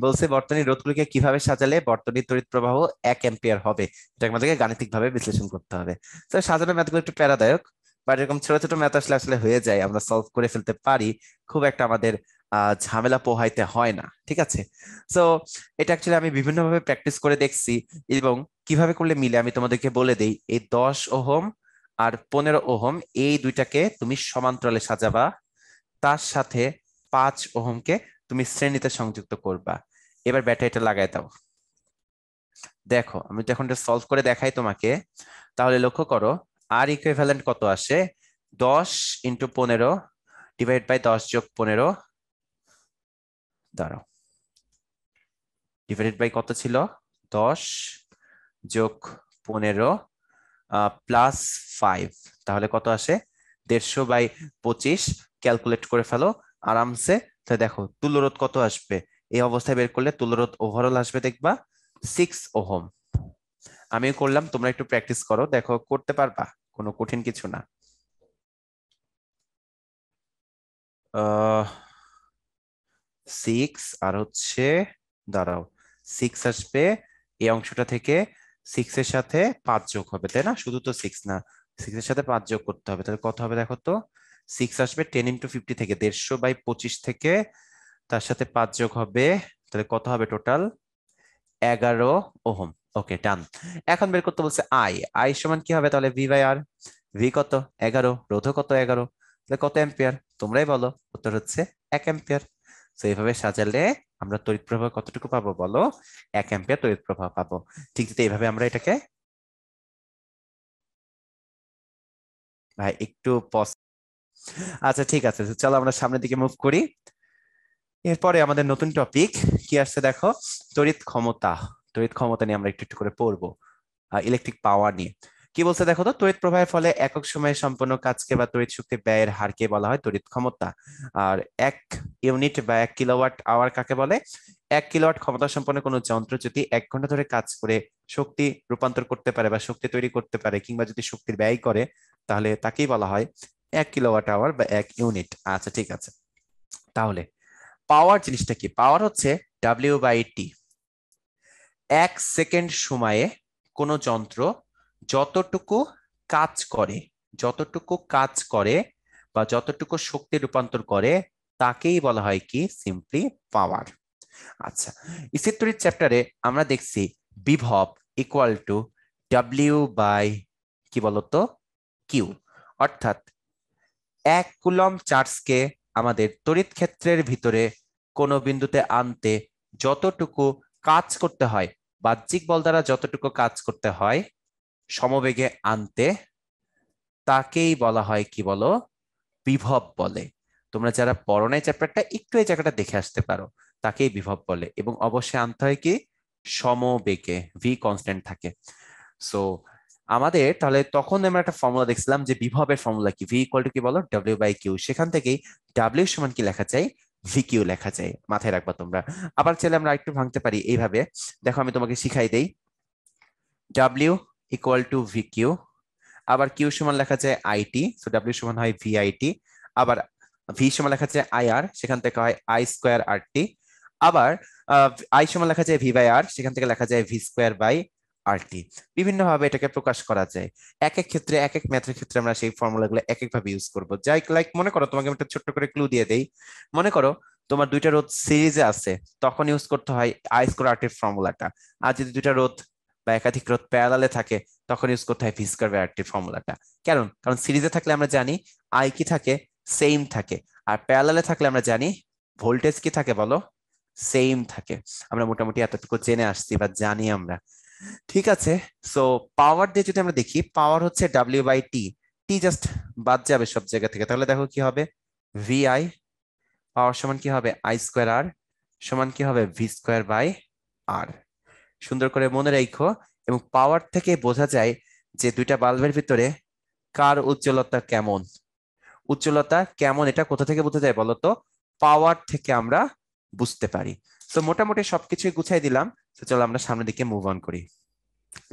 বলছে বর্তনীর রোধগুলিকে কিভাবে সাজালে বর্তনীর তড়িৎ প্রবাহ 1 অ্যাম্পিয়ার হবে, এটা আমাদেরকে গাণিতিক ভাবে বিশ্লেষণ করতে হবে। তো সাজানো ম্যাথগুলো একটু প্যারাদায়ক, বাট এরকম ছোট ছোট ম্যাথ আসলে আসলে হয়ে যায়, আমরা সলভ করে ফেলতে পারি, খুব একটা আমাদের ঝামেলা পোহাইতে হয় না। ঠিক আছে, সো এটা অ্যাকচুয়ালি আমি বিভিন্নভাবে প্র্যাকটিস করে দেখছি, এবং কিভাবে করলে মিলে আমি তোমাদেরকে বলে দেই। এই 10 ওহম আর 15 ওহম এই দুইটাকে তুমি সমান্তরালে সাজাবা, তার সাথে 5 ওহমকে তুমি শ্রেণীতে সংযুক্ত করবা। এবার ব্যাটারিটা লাগাই দাও। দেখো আমি তো এখন সলভ করে দেখাই তোমাকে, তাহলে লক্ষ্য করো আর ইকুইভ্যালেন্ট কত আসে, 10 ইন্টু 15 ডিভাইড বাই 10 যোগ 15, দাঁড়াও, ডিভাইডেড বাই কত ছিল, 10 যোগ 15 প্লাস 5, তাহলে কত আসে, 150 বাই 25। ক্যালকুলেট করে ফেলো আরামসে। তাহলে দেখো তুল্যরোধ কত আসবে, এই অবস্থায় বের করলে তুল্যরোধ ওভারঅল আসবে দেখবা 6 ওহম। আমিও করলাম, তোমরা একটু প্র্যাকটিস করো, দেখো করতে পারবা, কোনো কঠিন কিছু না। 6 আর হচ্ছে, দাঁড়াও, 6 আসবে এই অংশটা থেকে, 6 এর সাথে 5 যোগ হবে, তাই না? শুধু তো 6 না, 6 এর সাথে 5 যোগ করতে হবে, তাহলে কত হবে দেখো তো, 6 আসবে 10 ইন্টু 50 থেকে, 150 বাই 25 থেকে, তার সাথে 5 যোগ হবে, তাহলে কত হবে টোটাল, 11 ওহম। ওকে ডান। এখন বের করতে বলছে আই, আই সমান কি হবে তাহলে, ভি বাই আর। ভি কত, 11, রোধ কত 11, তাহলে কত অ্যাম্পিয়ার তোমরাই বলো, উত্তর হচ্ছে 1 অ্যাম্পিয়ার। তো এইভাবে সাজালে আমরা তড়িৎ প্রবাহ কতটুকু পাবো বলো, 1 অ্যাম্পিয়ার তড়িৎ প্রবাহ পাবো। ঠিক যদি এইভাবে আমরা এটাকে, ভাই একটু পজ, আচ্ছা ঠিক আছে, চলো আমরা সামনের দিকে মুভ করি। এরপরে আমাদের নতুন টপিক কি আসছে দেখো, তড়িৎ ক্ষমতা। তড়িৎ ক্ষমতা নিয়ে আমরা একটু একটু করে পড়বো, ইলেকট্রিক পাওয়ার নিয়ে। কি বলছে দেখো তো, তড়িৎ প্রবাহের ফলে একক সময়ে সম্পন্ন কাজকে বা তড়িৎ শক্তি ব্যয়ের হারকে বলা হয় তড়িৎ ক্ষমতা। আর 1 ইউনিট বা 1 কিলোওয়াট আওয়ার কাকে বলে, 1 কিলোওয়াট ক্ষমতা সম্পন্ন কোনো যন্ত্র যদি 1 ঘন্টা ধরে কাজ করে শক্তি রূপান্তর করতে পারে বা শক্তি তৈরি করতে পারে, কিংবা যদি শক্তির ব্যয় করে, তাহলে তাকেই বলা হয় 1 কিলোওয়াট আওয়ার বা 1 ইউনিট। আচ্ছা ঠিক আছে, তাহলে পাওয়ার জিনিসটা কি, পাওয়ার হচ্ছে ডাব্লিউ বাই টি। 1 সেকেন্ড সময়ে কোনো যন্ত্র যতটুকু কাজ করে, যতটুকু কাজ করে বা যতটুকু শক্তি রূপান্তর করে, তাকেই বলা হয় কি, সিম্পলি পাওয়ার। আচ্ছা, স্থিরতড়িৎ চ্যাপ্টারে আমরা দেখছি বিভব ইকুয়াল টু ডাব্লিউ বাই কি বলতো, কিউ। অর্থাৎ 1 কুলম্ব চার্জকে আমাদের তড়িৎ ক্ষেত্রের ভিতরে কোনো বিন্দুতে আনতে যতটুকু কাজ করতে হয়, বাহ্যিক বল দ্বারা যতটুকু কাজ করতে হয় সমবেগে আনতে, তাকেই বলা হয় কি বলো, বিভব বলে। তোমরা যারা পড়ো নাই চ্যাপ্টারটা, একটু এই জায়গাটা দেখে আসতে পারো, তাকেই বিভব বলে। এবং অবশ্যই আনতে হয় কি, সমবেগে, ভি কনস্ট্যান্ট থাকে। সো আমাদের তাহলে তখন আমরা একটা ফর্মুলা দেখছিলাম যে বিভবের ফর্মুলা কি, ভি ইকুয়াল টু কি বলো, ডাব্লিউ বাই কিউ। সেখান থেকেই ডাব্লিউ সমান কি লেখা যায়, ভি কিউ লেখা যায়, মাথায় রাখবা তোমরা। আবার চাইলে আমরা একটু ভাঙতে পারি এইভাবে, দেখো আমি তোমাকে শিখাই দেই। W equal to V Q, আবার কিউ সমান লেখা যায় আইটি, সো ডাব্লিউ সমান হয় ভি আইটি। আবার ভি সমান লেখা যায় আই আর, সেখান থেকে হয় আই স্কোয়ার আর টি। আবার আই সমান লেখা যায় ভি বাই আর, সেখান থেকে লেখা যায় ভি স্কোয়ার বাই আর টি। বিভিন্ন ভাবে এটাকে প্রকাশ করা যায়, এক এক ক্ষেত্রে এক এক ম্যাথের ক্ষেত্রে আমরা সেই ফর্মুলাগুলো এক এক ভাবে ইউজ করবো। যাই লাইক মনে করো, তোমাকে আমি একটা ছোট্ট করে ক্লু দিয়ে দেই। মনে করো তোমার দুইটা রোধ সিরিজে আছে, তখন ইউজ করতে হয় আই স্কোয়ার আর টির ফর্মুলাটা। আর যদি দুইটা রোধ বা একাধিক রোধ প্যারালালে থাকে, তখন ইউজ করতে হয় ভি স্কোয়ার বাই আর টির ফর্মুলাটা। কারণ কারণ সিরিজে থাকলে আমরা জানি আই কি থাকে, সেম থাকে। আর প্যারালালে থাকলে আমরা জানি ভোল্টেজ কি থাকে বলো, সেম থাকে। আমরা মোটামুটি এতটুকু জেনে আসছি বা জানি আমরা। ঠিক আছে, সো পাওয়ার দিয়ে যদি আমরা দেখি, পাওয়ার হচ্ছে W by T. T just বাদ যাবে সব জায়গা থেকে, তাহলে দেখো কি হবে, ভি আই। পাওয়ার সমান কি হবে, আই স্কোয়ার আর সমান কি হবে, ভি স্কোয়ার বাই আর। সুন্দর করে মনে রাখো। এবং পাওয়ার থেকে বোঝা যায় যে দুইটা বাল্বের ভিতরে কার উজ্জ্বলতা কেমন, উজ্জ্বলতা কেমন, এটা কোথা থেকে বোঝা যায় বলতো, পাওয়ার থেকে আমরা বুঝতে পারি। তো মোটামুটি সবকিছুই গুছাই দিলাম। তো চলো আমরা সামনের দিকে মুভ অন করি।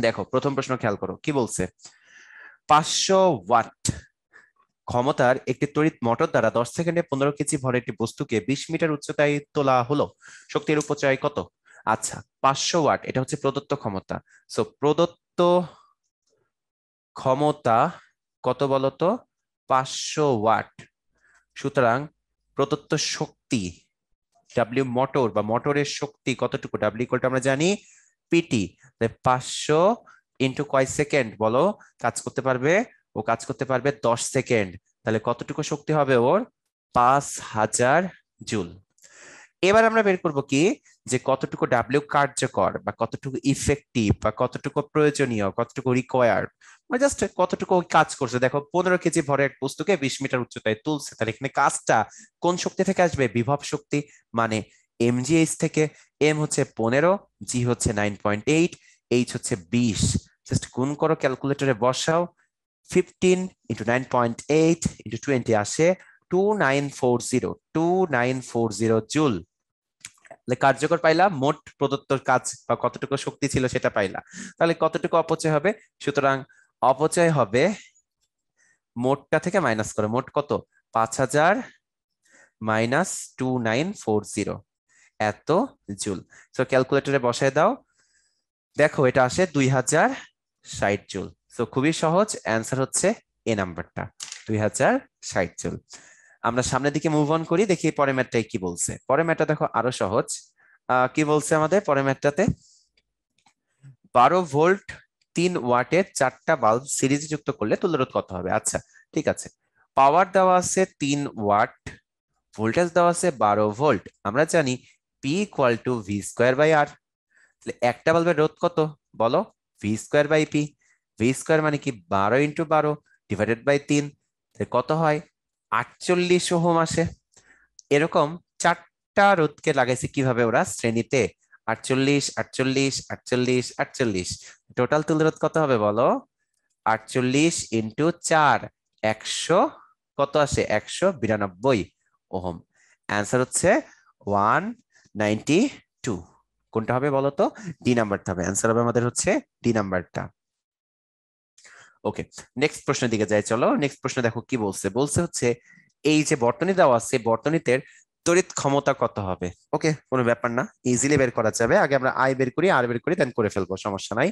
দেখো প্রথম প্রশ্ন খেয়াল করো, কি বলছে, 500 ওয়াট ক্ষমতার একটি তড়িৎ মোটর দ্বারা 10 সেকেন্ডে 15 কেজি ভরের একটি বস্তুকে 20 মিটার উচ্চতায় তোলা হলো, শক্তির উপচয় কত? আচ্ছা, 500 ওয়াট এটা হচ্ছে প্রদত্ত ক্ষমতা। সো প্রদত্ত ক্ষমতা কত বলতো, 500 ওয়াট। সুতরাং প্রদত্ত শক্তি ডাব্লিউ মোটর বা মোটরের শক্তি কতটুকু, ডাব্লিউ ইকুয়াল টু আমরা জানি পিটি। 500 ইন্টু কয় সেকেন্ড বলো, কাজ করতে পারবে? ও কাজ করতে পারবে 10 সেকেন্ড। তাহলে কতটুকু শক্তি হবে ওর? 5000 জুল। এবার আমরা বের করব কি, যে কতটুকু ডাব্লিউ কার্যকর বা কতটুকু ইফেক্টিভ বা কতটুকু প্রয়োজনীয়, কতটুকু রিকোয়ার্ড, মানে জাস্ট কতটুকু ওই কাজ করছে। দেখো 15 কেজি ভরের এক বস্তুকে 20 মিটার উচ্চতায় তুলছে, তাহলে এখানে কাজটা কোন শক্তি থেকে আসবে? বিভব শক্তি, মানে এমজিএইচ থেকে। এম হচ্ছে 15, জি হচ্ছে 9.8, এইচ হচ্ছে 20। জাস্ট গুণ করো, ক্যালকুলেটরে বসাও। 15 ইন্টু 9.8 ইন্টু 20 আসে 2940 জুল। কার্যকর পাইলা, মোট প্রদত্ত কাজ বা কতটুকু শক্তি ছিল সেটা পাইলা। তাহলে কতটুকু অপচয় হবে? সুতরাং অপচয় হবে, মোটটা থেকে মাইনাস করে, মোট কত? 5000 মাইনাস 2940, এত জুল। তো ক্যালকুলেটরে বসায় দাও, দেখো এটা আসে 2060 জুল। তো খুবই সহজ, অ্যান্সার হচ্ছে এ নাম্বারটা, 2060 জুল। আমরা সামনের দিকে মুভ অন করি, দেখি পরের ম্যাথটাই কি বলছে। পরের ম্যাথটা দেখো আরো সহজ। কি বলছে আমাদের পরের ম্যাথটাতে? 12 ভোল্ট 3 ওয়াটের 4টা বাল্ব সিরিজে যুক্ত করলে তুল্য রোধ কত হবে? আচ্ছা, ঠিক আছে। পাওয়ার দেওয়া আছে 3 ওয়াট, ভোল্টেজ দেওয়া আছে 12 ভোল্ট। আমরা জানি P equal to V square by R. একটা বাল্বের রোধ কত বলো? V square by P. V square মানে কি? 12 × 12 ডিভাইডেড বাই 3, কত হয়? 48 ওহম আসে। এরকম 4টা রোধকে লাগাইছে কিভাবে ওরা শ্রেণীতে, 48 48 48 48। টোটাল তুল্য রোধ কত হবে বলো? 48 ইন্টু 4, 100, কত আসে? 192 ওহম। অ্যান্সার হচ্ছে 192। কোনটা হবে বলো তো? ডি নাম্বারটা হবে, অ্যান্সার হবে আমাদের হচ্ছে ডি নাম্বারটা। ওকে, নেক্সট প্রশ্নের দিকে যাই, চলো। নেক্সট প্রশ্ন দেখো কি বলছে। বলছে হচ্ছে এই যে বর্তনী দেওয়া আছে, বর্তনীতে তড়িৎ ক্ষমতা কত হবে? ওকে, কোনো ব্যাপার না, ইজিলি বের করা যাবে। আগে আমরা আই বের করি, আর বের করি, দেন করে ফেলবো, সমস্যা নাই।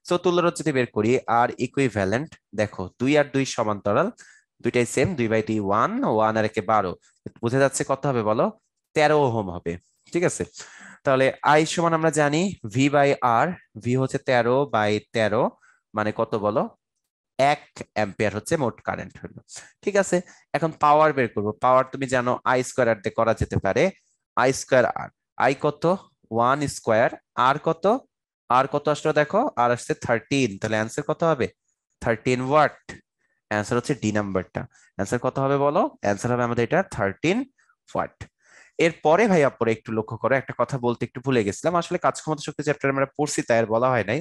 সো তুল্যরোধ যদি বের করি, আর ইকুইভ্যালেন্ট, দেখো 2 আর 2 সমান্তরাল, দুইটাই সেম, 2/2 1, 1 আর একে 12, বুঝে যাচ্ছে কত হবে বলো? 13 ওহম হবে। ঠিক আছে, তাহলে আই সমান আমরা জানি ভি বাই আর। ভি হচ্ছে 13/13, মানে কত বলো? 1 অ্যাম্পিয়ার হচ্ছে মোট কারেন্ট হলো। ঠিক আছে, এখন পাওয়ার বের করবো। পাওয়ার তুমি জানো আই স্কোয়ার আর দিয়ে করা যেতে পারে। আই স্কোয়ার আর, আই কত? 1 স্কোয়ার। আর কত? আর কত আসলো দেখো, আর আসছে 13, তাহলে অ্যান্সার কত হবে? 13 ওয়াট। অ্যান্সার হচ্ছে ডি নাম্বারটা। অ্যান্সার কত হবে বলো? অ্যান্সার হবে আমাদের এটা 13 ওয়াট। এরপরে ভাইয়া পরে একটু লক্ষ্য করো, একটা কথা বলতে একটু ভুলে গেছিলাম, আসলে কাজ ক্ষমতা শক্তি চ্যাপ্টার আমরা পড়ছি তাই আর বলা হয় নাই।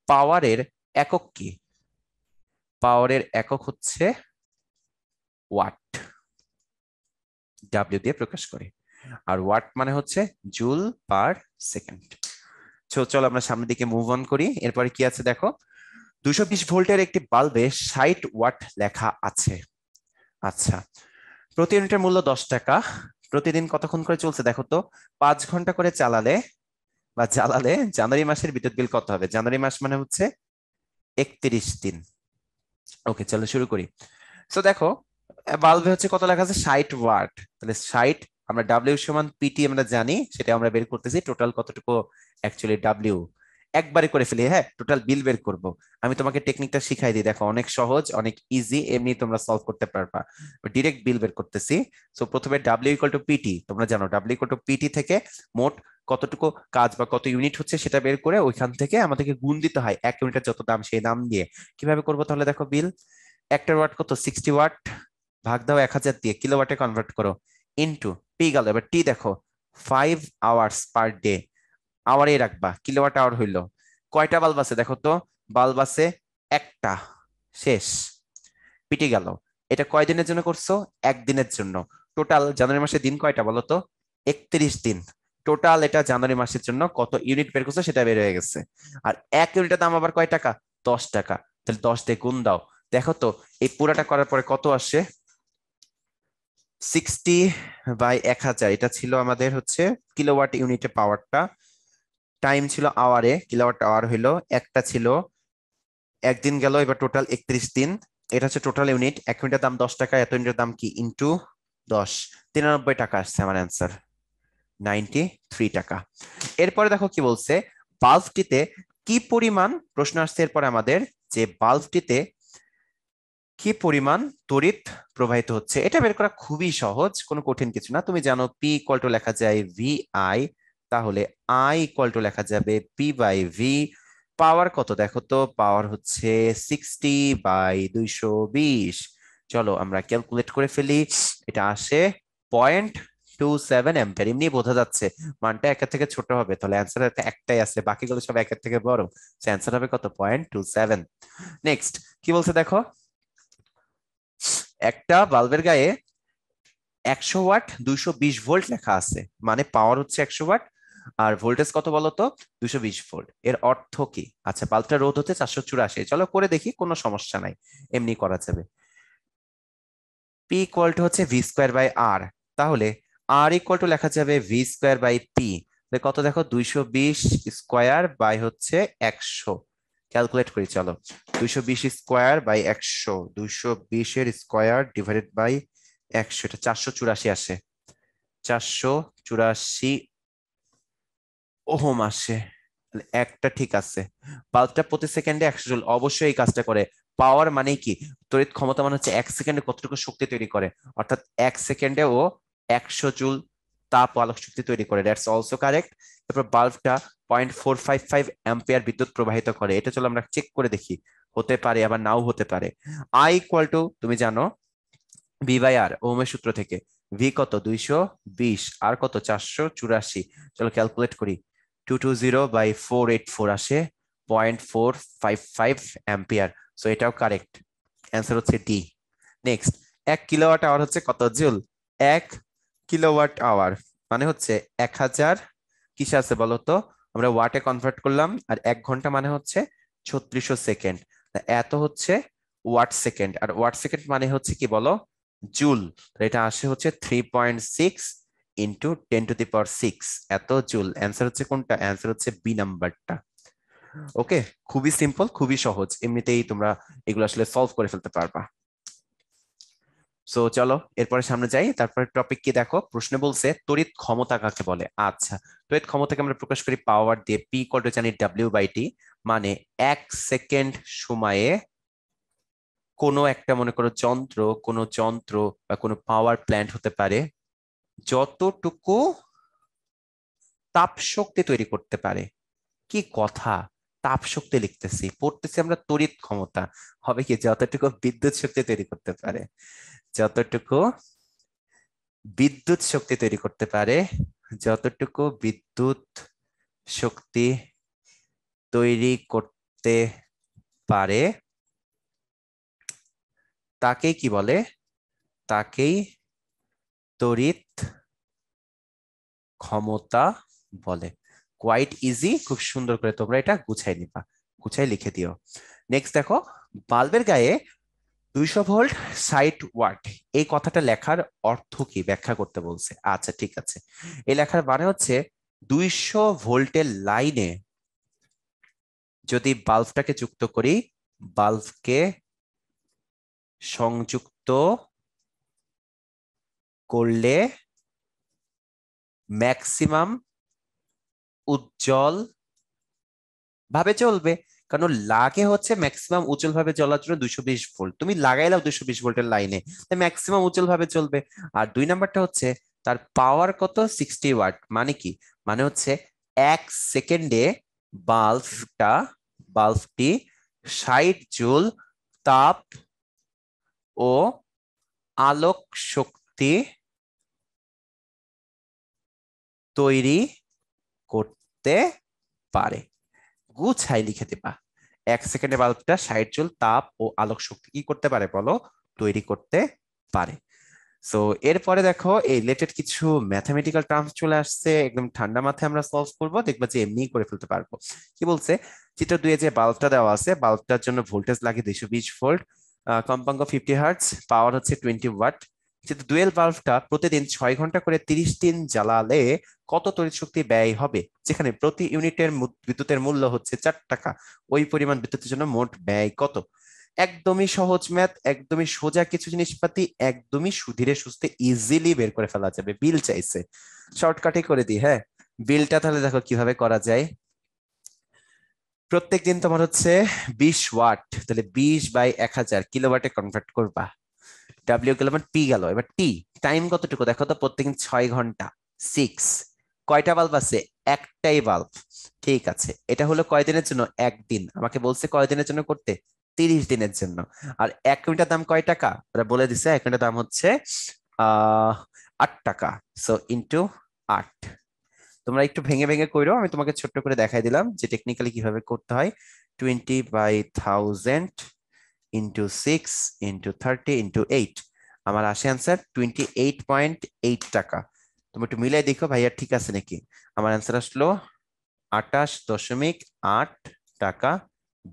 পাওয়ারের একক কি? পাওয়ারের একক হচ্ছে ওয়াট, ডাব্লিউ দিয়ে প্রকাশ করে। আর ওয়াট মানে হচ্ছে জুল পার সেকেন্ড। চলো আমরা সামনের দিকে মুভ অন করি। এরপরে কি আছে দেখো, 220 ভোল্টের একটি বাল্বে 60 ওয়াট লেখা আছে। আচ্ছা, প্রতি ইউনিটের মূল্য 10 টাকা। প্রতিদিন কতক্ষণ করে চলছে দেখো তো? 5 ঘন্টা করে চালালে বা জ্বালালে জানুয়ারি মাসের বিদ্যুৎ বিল কত হবে? জানুয়ারি মাস মানে হচ্ছে 31 দিন। ওকে, চলো শুরু করি। সো দেখো, বাল্বে হচ্ছে কত লেখা আছে? 60 ওয়াট। তাহলে 60, আমরা ডাব্লিউ সমান পিটি আমরা জানি, সেটা আমরা বের করতেছি। টোটাল কতটুকু অ্যাকচুয়ালি ডাব্লিউ, একবারে করে ফেলি। হ্যাঁ, টোটাল বিল বের করব। আমি তোমাকে টেকনিকটা শিখাই দিই, দেখো অনেক সহজ, অনেক ইজি, এমনি তোমরা সলভ করতে পারবা। ডিরেক্ট বিল বের করতেছি। সো প্রথমে ডাব্লিউ ইকুয়াল টু পিটি, তোমরা জানো ডাব্লিউ ইকুয়াল টু পিটি থেকে মোট কতটুকু কাজ বা কত ইউনিট হচ্ছে সেটা বের করে ওইখান থেকে আমাদেরকে গুণ দিতে হয় 1 ইউনিটের যত দাম, সেই দাম দিয়ে। কিভাবে করবো তাহলে দেখো, বিল একটার ওয়াট কত? 60 ওয়াট, ভাগ দাও 1000 দিয়ে, কিলোওয়াটে কনভার্ট করো, ইনটু পি গেল। এবার টি দেখো, 5 আওয়ার্স পার ডে, আওয়ারে রাখবা, কিলোওয়াট আওয়ার হইলো। কয়টা বাল্ব আছে দেখো তো? বাল্ব আছে একটা, শেষ, পিটি গেল। এটা কয় দিনের জন্য করছো? একদিনের জন্য। টোটাল জানুয়ারি মাসের দিন কয়টা বলো তো? 31 দিন। টোটাল এটা জানুয়ারি মাসের জন্য কত ইউনিট বের করছো সেটা বের হয়ে গেছে। আর 1 ইউনিটের দাম আবার কয় টাকা? 10 টাকা। তাহলে 10 দিয়ে গুণ দাও, দেখো তো এই পুরাটা করার পরে কত আসে? 60/1000, এটা ছিল আমাদের হচ্ছে কিলোওয়াট ইউনিটে পাওয়ারটা। টাইম ছিল আওয়ারে, কিলোওয়াট আওয়ার হইলো একটা, ছিল একদিন গেল। এবার টোটাল 31 দিন। এটা হচ্ছে টোটাল ইউনিট। 1 ইউনিটের দাম 10 টাকা, এত ইউনিটের দাম কি? ইন্টু 10, 93 টাকা আসছে আমার অ্যান্সার, 93 টাকা। এরপরে দেখো কি বলছে, বাল্বটিতে কি পরিমাণ, প্রশ্ন আসছে এরপর আমাদের, যে বাল্বটিতে কি পরিমাণ তড়িৎ প্রবাহিত হচ্ছে, এটা বের করা খুবই সহজ, কোনো কঠিন কিছু না। তুমি জানো পি ইকুয়াল টু লেখা যায় ভি আই, তাহলে আই ইকুয়াল টু লেখা যাবে পি বাই ভি। পাওয়ার কত দেখো তো, পাওয়ার হচ্ছে 60/220। চলো আমরা ক্যালকুলেট করে ফেলি, এটা আসে 0.27 অ্যাম্পিয়ার। এমনি বোঝা যাচ্ছে মানটা একের থেকে ছোট হবে, তাহলে অ্যান্সার একটাই আছে, বাকিগুলো সব একের থেকে বড়। অ্যান্সার হবে কত, 0.27। নেক্সট কি বলছে দেখো, একটা বাল্বের গায়ে 100 ওয়াট 220 ভোল্ট লেখা আছে, মানে পাওয়ার হচ্ছে 100 ওয়াট আর ভোল্টেজ কত বলতো, 220 ভোল্ট। এর অর্থ কি? আচ্ছা, বাল্বটার রোধ হচ্ছে 484, চলো করে দেখি, কোনো সমস্যা নাই, এমনি করা যাবে। পি ইকুয়াল টু হচ্ছে ভি স্কোয়ার বাই আর, তাহলে আর ইকুয়াল টু লেখা যাবে ভি স্কোয়ার বাই পি। কত দেখো, 220 স্কোয়ার বাই হচ্ছে 100। ক্যালকুলেট করি চলো, 220 স্কোয়ার বাই 100, 220 এর স্কোয়ার ডিভাইডেড বাই 100, এটা 484 আসে, 484 ওহম আসে। একটা ঠিক আছে। বাল্বটা প্রতি সেকেন্ডে 100 জুল, অবশ্যই এই কাজটা করে। পাওয়ার মানে কি, তড়িৎ ক্ষমতা মানে হচ্ছে 1 সেকেন্ডে কতটুকু শক্তি তৈরি করে, অর্থাৎ 1 সেকেন্ডে ও 100 জুল তাপ ও আলোক শক্তি তৈরি করে, দ্যাটস অলসো কারেক্ট। তারপর বাল্বটা 0.455 অ্যাম্পিয়ার বিদ্যুৎ প্রবাহিত করে, এটা চলো আমরা চেক করে দেখি, হতে পারে আবার নাও হতে পারে। আই ইকুয়াল টু, তুমি জানো ভি বাই আর ওহমের সূত্র থেকে, ভি কত 220 আর কত 484, চলো ক্যালকুলেট করি, 220/484 আসে 0.455 অ্যাম্পিয়ার। সো এটাও কারেক্ট, অ্যান্সার হচ্ছে ডি। নেক্সট, 1 কিলোওয়াট আওয়ার হচ্ছে কত জুল? 1 কিলোওয়াট আওয়ার মানে হচ্ছে 1000, কিসে আছে বলো তো, আমরা ওয়াটে কনভার্ট করলাম, আর 1 ঘন্টা মানে হচ্ছে 3600 সেকেন্ড। এত হচ্ছে ওয়াট সেকেন্ড, আর ওয়াট সেকেন্ড মানে হচ্ছে কি বলো, জুল। এটা আসে হচ্ছে 3.6 ইন্টু 10⁶, এত জুল। অ্যান্সার হচ্ছে কোনটা? অ্যান্সার হচ্ছে বি নাম্বারটা। ওকে, খুবই সিম্পল, খুবই সহজ, এমনিতেই তোমরা এগুলো আসলে সলভ করে ফেলতে পারবা। সো চলো এরপরে সামনে যাই। তারপরে টপিক কি দেখো, প্রশ্নে বলছে তড়িৎ ক্ষমতা কাকে বলে। আচ্ছা, তড়িৎ ক্ষমতাকে আমরা প্রকাশ করি পাওয়ার দিয়ে, পি ইকুয়াল টু জানি W/T, মানে 1 সেকেন্ড সময়ে কোনো একটা, মনে করো যন্ত্র, কোনো যন্ত্র বা কোনো পাওয়ার প্ল্যান্ট হতে পারে, যতটুকু তাপ শক্তি তৈরি করতে পারে। কি কথা, তাপ শক্তি লিখতেছি, পড়তেছি আমরা তড়িৎ ক্ষমতা, হবে কি যতটুকু বিদ্যুৎ শক্তি তৈরি করতে পারে, যতটুকু বিদ্যুৎ শক্তি তৈরি করতে পারে, যতটুকু বিদ্যুৎ শক্তি তৈরি করতে পারে, তাকেই কি বলে, তাকেই তড়িৎ ক্ষমতা বলে। কোয়াইট ইজি, খুব সুন্দর করে তোমরা এটা গুছাই নিবা, গুছাই লিখে দিও। নেক্সট দেখো, বাল্বের গায়ে 200 ভোল্ট 60 ওয়াট, এই কথাটা লেখার অর্থ কি ব্যাখ্যা করতে বলছে। আচ্ছা ঠিক আছে, এই লেখার মানে হচ্ছে 200 ভোল্টের লাইনে যদি বাল্বটাকে যুক্ত করি, বাল্বকে সংযুক্ত করলে ম্যাক্সিমাম উজ্জ্বল ভাবে চলবে। কারণ লাগে হচ্ছে ম্যাক্সিমাম উজ্জ্বল ভাবে জ্বলার জন্য 220 ভোল্ট, তুমি লাগাইলাও 220 ভোল্টের লাইনে, ম্যাক্সিমাম উজ্জ্বল ভাবে চলবে। আর 2 নাম্বারটা হচ্ছে তার পাওয়ার কত, 60 ওয়াট, মানে কি, মানে হচ্ছে 1 সেকেন্ডে বাল্বটা বাল্বটি 60 জুল তাপ ও আলোক শক্তি তৈরি করতে পারে। গুছাই লিখে দিবা, 1 সেকেন্ডে বাল্বটা 60 জুল তাপ ও আলোক শক্তি কি করতে পারে বলো, তৈরি করতে পারে। সো এরপরে দেখো এই রিলেটেড কিছু ম্যাথমেটিক্যাল টার্মস চলে আসছে, একদম ঠান্ডা মাথায় আমরা সলভ করবো, দেখবা যে এমনি করে ফেলতে পারবো। কি বলছে, চিত্র 2-এ যে বাল্বটা দেওয়া আছে, বাল্বটার জন্য ভোল্টেজ লাগে 220 ভোল্ট, কম্পাঙ্ক 50 হার্টজ, পাওয়ার হচ্ছে 20 ওয়াট। চিত্র 2-এর বাল্বটা প্রতিদিন 6 ঘন্টা করে 30 দিন জ্বালালে কত তড়িৎ শক্তি ব্যয় হবে, যেখানে প্রতি ইউনিটের বিদ্যুতের মূল্য হচ্ছে 4 টাকা, ওই পরিমাণ বিদ্যুতের জন্য মোট ব্যয় কত? একদমই সহজ ম্যাথ, একদমই সোজা কিছু জিনিসপাতি, একদমই সুধীরে সুস্থে ইজিলি বের করে ফেলা যাবে। বিল চাইছে, শর্টকাটে করে দিই। হ্যাঁ, বিলটা তাহলে দেখো কিভাবে করা যায়। প্রত্যেকদিন তোমার হচ্ছে 20 ওয়াট, তাহলে 20/1000 কিলোওয়াটে কনভার্ট করবা। ডাব্লিউ গেল, মানে পি গেল। এবার টি টাইম কতটুকু দেখো তো, প্রত্যেকদিন 6 ঘন্টা। 6, কয়টা বাল্ব আছে? একটাই বাল্ব। ঠিক আছে, এটা হলো কয়দিনের জন্য? একদিন। আমাকে বলছে কয়দিনের জন্য করতে? 30 দিনের জন্য। আর 1 মিটার দাম কয় টাকা ওরা বলে দিছে? 1 মিটার দাম হচ্ছে 8 টাকা। So into 8। তোমরা একটু ভেঙে ভেঙে কইরো, আমি তোমাকে ছোট্ট করে দেখাই দিলাম যে টেকনিক্যালি কিভাবে করতে হয়। 20/1000 ইন্টু 6 ইন্টু 30 ইন্টু 8, আমার আসে অ্যান্সার 28.8 টাকা। তুমি একটু মিলাই দেখো ভাইয়া ঠিক আছে নাকি। আমার অ্যান্সার আসলো 28.8 টাকা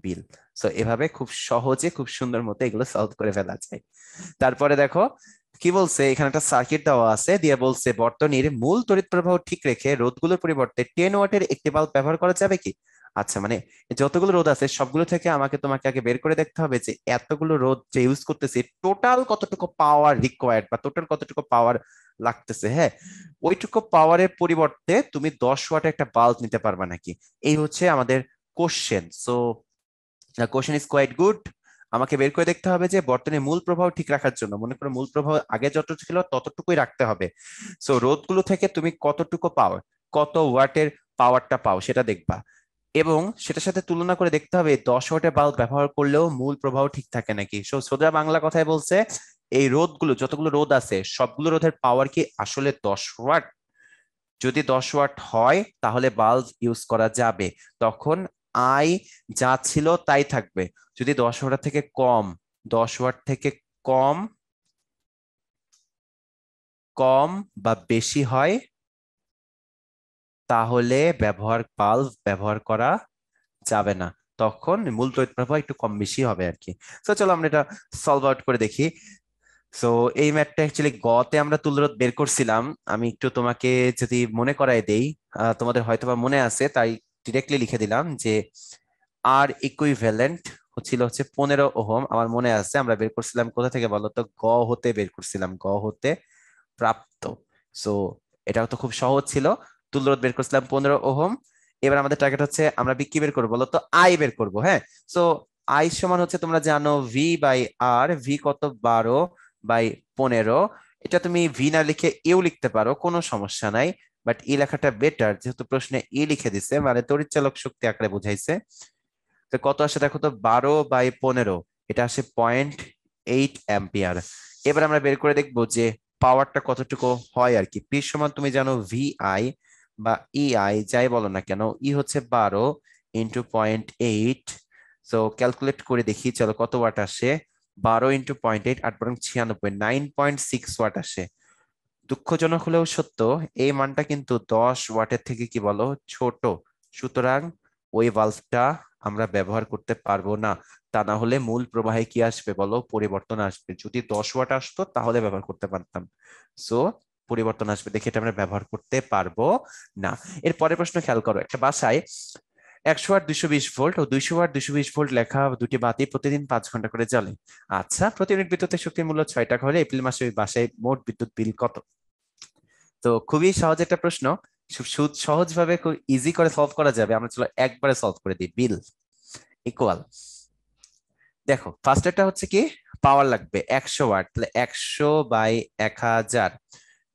বিল। সো এভাবে খুব সহজে, খুব সুন্দর মতো এগুলো সলভ করে ফেলা যায়। তারপরে দেখো কি বলছে, এখানে একটা সার্কিট দেওয়া আছে, দিয়ে বলছে বর্তনীর মূল তড়িৎ প্রবাহ ঠিক রেখে রোধগুলোর পরিবর্তে 10 ওয়াটের একটি বাল্ব ব্যবহার করা যাবে কি? আচ্ছা, মানে যতগুলো রোধ আছে সবগুলো থেকে আমাকে তোমাকে আগে বের করে দেখতে হবে যে এতগুলো রোধ যে ইউজ করতেছি টোটাল কতটুকু পাওয়ার রিকোয়ার্ড, বা টোটাল কতটুকু পাওয়ার লাগতেছে। হ্যাঁ, ওইটুকু পাওয়ারের পরিবর্তে তুমি 10 ওয়াটের একটা বাল্ব নিতে পারবা নাকি? এই হচ্ছে আমাদের question. So question is quite good. আমাকে বের করে দেখতে হবে যে বর্তনীর মূল প্রবাহ ঠিক রাখার জন্য, মনে করো মূল প্রবাহ আগে যতটুকু ছিল ততটুকুই রাখতে হবে। সো রোধগুলো থেকে তুমি কতটুকু পাওয়ার, কত ওয়াটের পাওয়ারটা পাও সেটা দেখবা, এবং সেটার সাথে তুলনা করে দেখতে হবে 10 ওয়াটের বাল্ব ব্যবহার করলেও মূল প্রবাহ ঠিক থাকে নাকি। সো সোজা বাংলা কথায় বলছে, এই রোধগুলো যতগুলো রোধ আছে সবগুলো রোধের পাওয়ার কি আসলে 10 ওয়াট? যদি 10 ওয়াট হয় তাহলে বাল্ব ইউজ করা যাবে, তখন আই যা ছিল তাই থাকবে। যদি 10 ওয়াট থেকে কম, 10 ওয়াট থেকে কম, কম বা বেশি হয়, তাহলে বাল্ব ব্যবহার করা যাবে না। তখন মূল তড়িৎ প্রবাহ একটু কম বেশি হবে আর কি। তো চলো আমরা এটা সলভ আউট করে দেখি। সো এই ম্যাথটা অ্যাকচুয়ালি গতে আমরা তুলরোধ বের করছিলাম। আমি একটু তোমাকে যদি মনে করায় দেই, তোমাদের হয়তোবা মনে আছে, তাই ডিরেক্টলি লিখে দিলাম যে আর ইকুইভ্যালেন্ট হচ্ছে 15 ওহম। আমার মনে আছে আমরা বের করছিলাম কোথা থেকে বলো তো? গ হতে বের করছিলাম, গ হতে প্রাপ্ত। সো এটা তো খুব সহজ ছিল। তুল্যরোধ বের করছিলাম 15 ওহম। এবার আমাদের টার্গেট হচ্ছে আমরা কি বের করবো বলো তো? আই বের করবো। হ্যাঁ, সো আই সমান হচ্ছে তোমরা জানো V/R। ভি কত? 12/15। এটা তুমি ভি না লিখে ইউ লিখতে পারো, কোনো সমস্যা নাই। বাট ই লেখাটা বেটার, যেহেতু প্রশ্নে ই লিখে দিছে, মানে তড়িৎচালক শক্তি আকারে বুঝাইছে। তো কত আসে দেখো তো? 12/15, এটা আসে 0.8 অ্যাম্পিয়ার। এবার আমরা বের করে দেখবো যে পাওয়ারটা কতটুকু হয় আর কি। পি সমান তুমি জানো VI বা EI যাই বলো না কেন, ই হচ্ছে 12 × 0.8। সো ক্যালকুলেট করে দেখি চলো কত ওয়াট আসে। 12 × 0.8, 8×96, 9.6 ওয়াট আসে। দুঃখজনক হলেও সত্য, এই মানটা কিন্তু 10 ওয়াটের থেকে কি বলো ছোট। সুতরাং ওই বাল্বটা আমরা ব্যবহার করতে পারবো না। তা না হলে মূল প্রবাহে কি আসবে বলো? পরিবর্তন আসবে। যদি 10 ওয়াট আসতো তাহলে ব্যবহার করতে পারতাম। সো পরিবর্তন আসবে দেখে এটা আমরা ব্যবহার করতে পারবো না। এর পরের প্রশ্ন খেয়াল করো, একটা বাসায় 100 ওয়াট 220 ভোল্ট ও 200 ওয়াট 220 ভোল্ট লেখা দুটি বাতি প্রতিদিন 5 ঘন্টা করে জ্বলে। আচ্ছা, প্রতি ইউনিট বিদ্যুতের শক্তির মূল্য 6 টাকা হলে এপ্রিল মাসে ওই বাসায় মোট বিদ্যুৎ বিল কত? তো খুবই সহজ একটা প্রশ্ন, সহজ ভাবে খুব ইজি করে সলভ করা যাবে। আমরা চলো একবারে সলভ করে দিই। বিল ইকুয়াল, দেখো ফার্স্ট হচ্ছে কি, পাওয়ার লাগবে 100 ওয়াট, তাহলে 100/1000।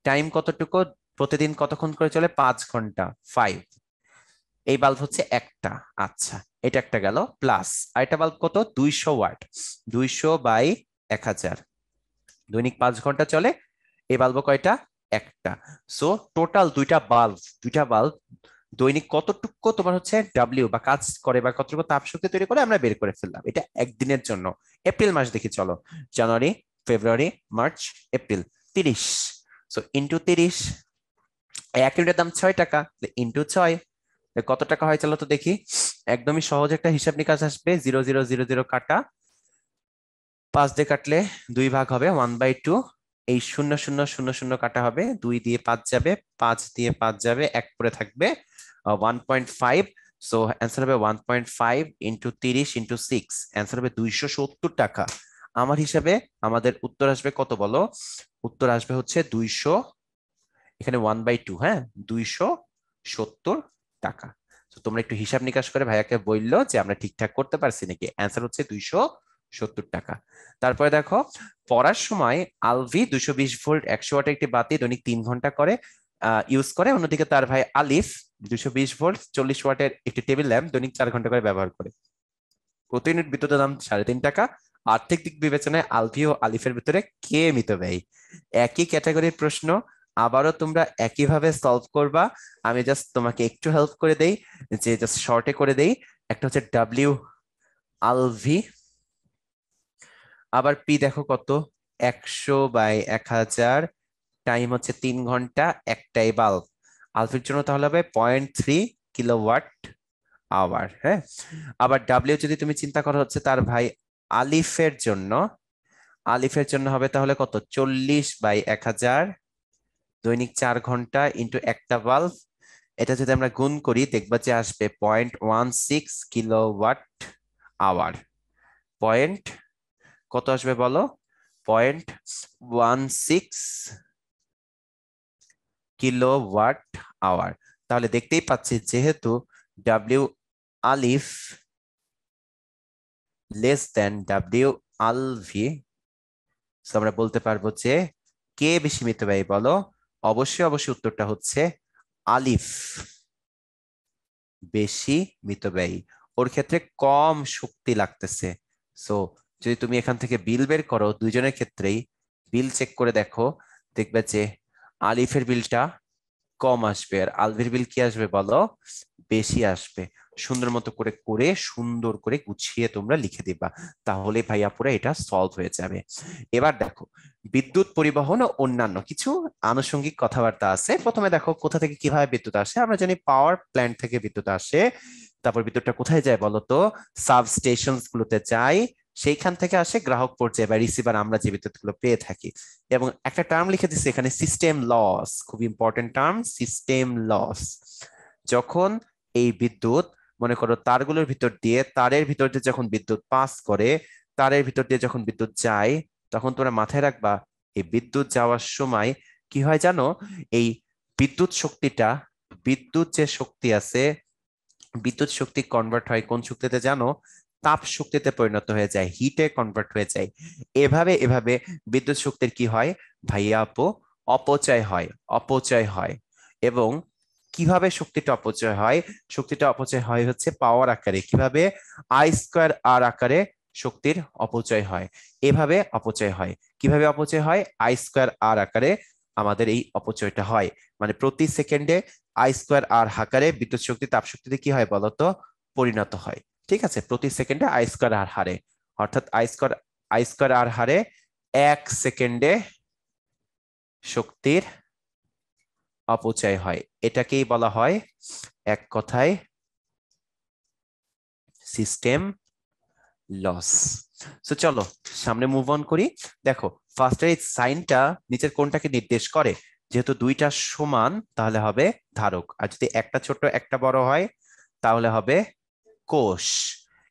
টাইম কতটুকু? প্রতিদিন কতক্ষণ করে চলে? 5 ঘন্টা, 5। এই বাল্ব হচ্ছে একটা। আচ্ছা, এটা একটা গেল। প্লাস আরেকটা বাল্ব কত? 200 ওয়াট, 200/1000, দৈনিক 5 ঘন্টা চলে। এই বাল্ব কয়টা? একটা। সো টোটাল দুইটা বাল্ব দৈনিক কতটুকু তোমার হচ্ছে ডাব্লিউ বা কাজ করে, বা কতটুকু তাপ শক্তি তৈরি করে আমরা বের করে ফেললাম। এটা একদিনের জন্য। এপ্রিল মাস দেখি চলো, জানুয়ারি, ফেব্রুয়ারি, মার্চ, এপ্রিল, 30। সো ইন্টু 30, 1 ইউনিটের দাম 6 টাকা, ইন্টু 6, কত টাকা হয় চলো তো দেখি। একদমই সহজ একটা হিসাব নিকাশ আসবে। 0, 0, 0, 0 কাটা, 5 দিয়ে কাটলে 2 ভাগ হবে, 1/2। এই 0, 0, 0, 0 কাটা হবে, 2 দিয়ে 5 যাবে, 5 দিয়ে 5 যাবে, 1 পরে থাকবে 1.5। সো অ্যান্সার হবে 1.5 ইন্টু 30 ইন্টু 6, অ্যান্সার হবে 270 টাকা। আমার হিসাবে আমাদের উত্তর আসবে কত বলো? উত্তর আসবে হচ্ছে 200, এখানে 1/2, হ্যাঁ, 270 টাকা। তো তোমরা একটু হিসাব নিকাশ করে ভাইয়াকে বললো যে আমরা ঠিকঠাক করতে পারছি নাকি। অ্যান্সার হচ্ছে 270 টাকা। তারপরে দেখো, পড়ার সময় আলভি 220 ভোল্ট 100 ওয়াটের একটি বাতি দৈনিক 3 ঘন্টা করে ইউজ করে, অন্যদিকে তার ভাই আলিফ 220 ভোল্ট 40 ওয়াটের একটি টেবিল ল্যাম্প দৈনিক 4 ঘন্টা করে ব্যবহার করে। প্রতি ইউনিট বিদ্যুতের দাম 3.5 টাকা। আর্থিক দিক বিবেচনায় আলভি ও আলিফের ভিতরে কে মিতব্যয়ী? একই ক্যাটাগরির প্রশ্ন, আবারও তোমরা একইভাবে সলভ করবা। আমি জাস্ট তোমাকে একটু হেল্প করে দেই, যে জাস্ট শর্টে করে দেই। একটা হচ্ছে ডাব্লিউ আলভি, আবার পি দেখো কত, 100/1000, টাইম হচ্ছে 3 ঘন্টা, একটাই বাল্ব। আলফির জন্য তাহলে হবে 0.3 কিলোওয়াট আওয়ার। হ্যাঁ, আবার ডাব্লিউ যদি তুমি চিন্তা করো হচ্ছে তার ভাই আলিফের জন্য, আলিফের জন্য হবে তাহলে কত, 40/1000, দৈনিক 4 ঘন্টা ইন্টু একটা বাল্ব। এটা যদি আমরা গুণ করি দেখবা যে আসবে 0.16 কিলোওয়াট আওয়ার। পয়েন্ট কত আসবে বলো, 0.16 কিলোওয়াট আওয়ার। তাহলে দেখতেই পাচ্ছি যেহেতু ডাব্লিউ আলিফ লেস দেন ডাব্লিউ আলভি, আমরা বলতে পারবো যে কে বেশি মিতব্যয়ী বলো। অবশ্যই অবশ্যই উত্তরটা হচ্ছে আলিফ বেশি মিতব্যয়ী, ওর ক্ষেত্রে কম শক্তি লাগতেছে। সো যদি তুমি এখান থেকে বিল বের করো দুইজনের ক্ষেত্রেই, বিল চেক করে দেখো, দেখবে যে আলিফের বিলটা কম আসবে আর আলভির বিল কি আসবে বলো, বেশি আসবে। সুন্দর মতো করে করে সুন্দর করে গুছিয়ে তোমরা লিখে দিবা, তাহলে ভাইয়া পুরো এটা সলভ হয়ে যাবে। এবার দেখো, বিদ্যুৎ পরিবহন ও অন্যান্য কিছু আনুষঙ্গিক কথাবার্তা আছে। প্রথমে দেখো কোথা থেকে কিভাবে বিদ্যুৎ আসে, আমরা জানি পাওয়ার প্ল্যান্ট থেকে বিদ্যুৎ আসে। তারপর বিদ্যুৎটা কোথায় যায় বলতো, সাব স্টেশন গুলোতে যায়, সেইখান থেকে আসে গ্রাহক পর্যায়ে বা রিসিভার, আমরা যে বিদ্যুৎ গুলো পেয়ে থাকি। এবং একটা টার্ম লিখে দিচ্ছে এখানে, সিস্টেম লস, খুব ইম্পর্টেন্ট টার্ম, সিস্টেম লস। যখন এই বিদ্যুৎ, মনে করো তারগুলোর ভিতর দিয়ে, তারের ভিতর দিয়ে যখন বিদ্যুৎ পাস করে, তারের ভিতর দিয়ে যখন বিদ্যুৎ যায়, তখন তোমরা মাথায় রাখবা এই বিদ্যুৎ যাওয়ার সময় কি হয় জানো, এই বিদ্যুৎ শক্তিটা, বিদ্যুৎ যে শক্তি আছে, বিদ্যুৎ শক্তি কনভার্ট হয় কোন শক্তিতে জানো, তাপ শক্তিতে পরিণত হয়ে যায়, হিটে কনভার্ট হয়ে যায়। এভাবে এভাবে বিদ্যুৎ শক্তির কি হয় ভাইয়া আপু, অপচয় হয়, অপচয় হয়। এবং কিভাবে শক্তিটা অপচয় হয়, শক্তিটা অপচয় হয় হচ্ছে পাওয়ার আকারে। কিভাবে, I²R আকারে শক্তির অপচয় হয়। এভাবে অপচয় হয়। কিভাবে অপচয় হয়, I²R আকারে আমাদের এই অপচয়টা হয়। মানে প্রতি সেকেন্ডে I²R আকারে বিদ্যুৎ শক্তি তাপ শক্তিতে কি হয় বলতো, পরিণত হয়। ঠিক আছে, প্রতি সেকেন্ডে I²R হারে, অর্থাৎ I²R হারে 1 সেকেন্ডে শক্তির অপচয় হয়। এটাকেই বলা হয় এক কথায় সিস্টেম লস। সো চলো সামনে মুভ অন করি। দেখো ফার্স্ট এই সাইনটা নিচের কোনটাকে নির্দেশ করে, যেহেতু দুইটা সমান তাহলে হবে ধারক, আর যদি একটা ছোট একটা বড় হয় তাহলে হবে কোষ।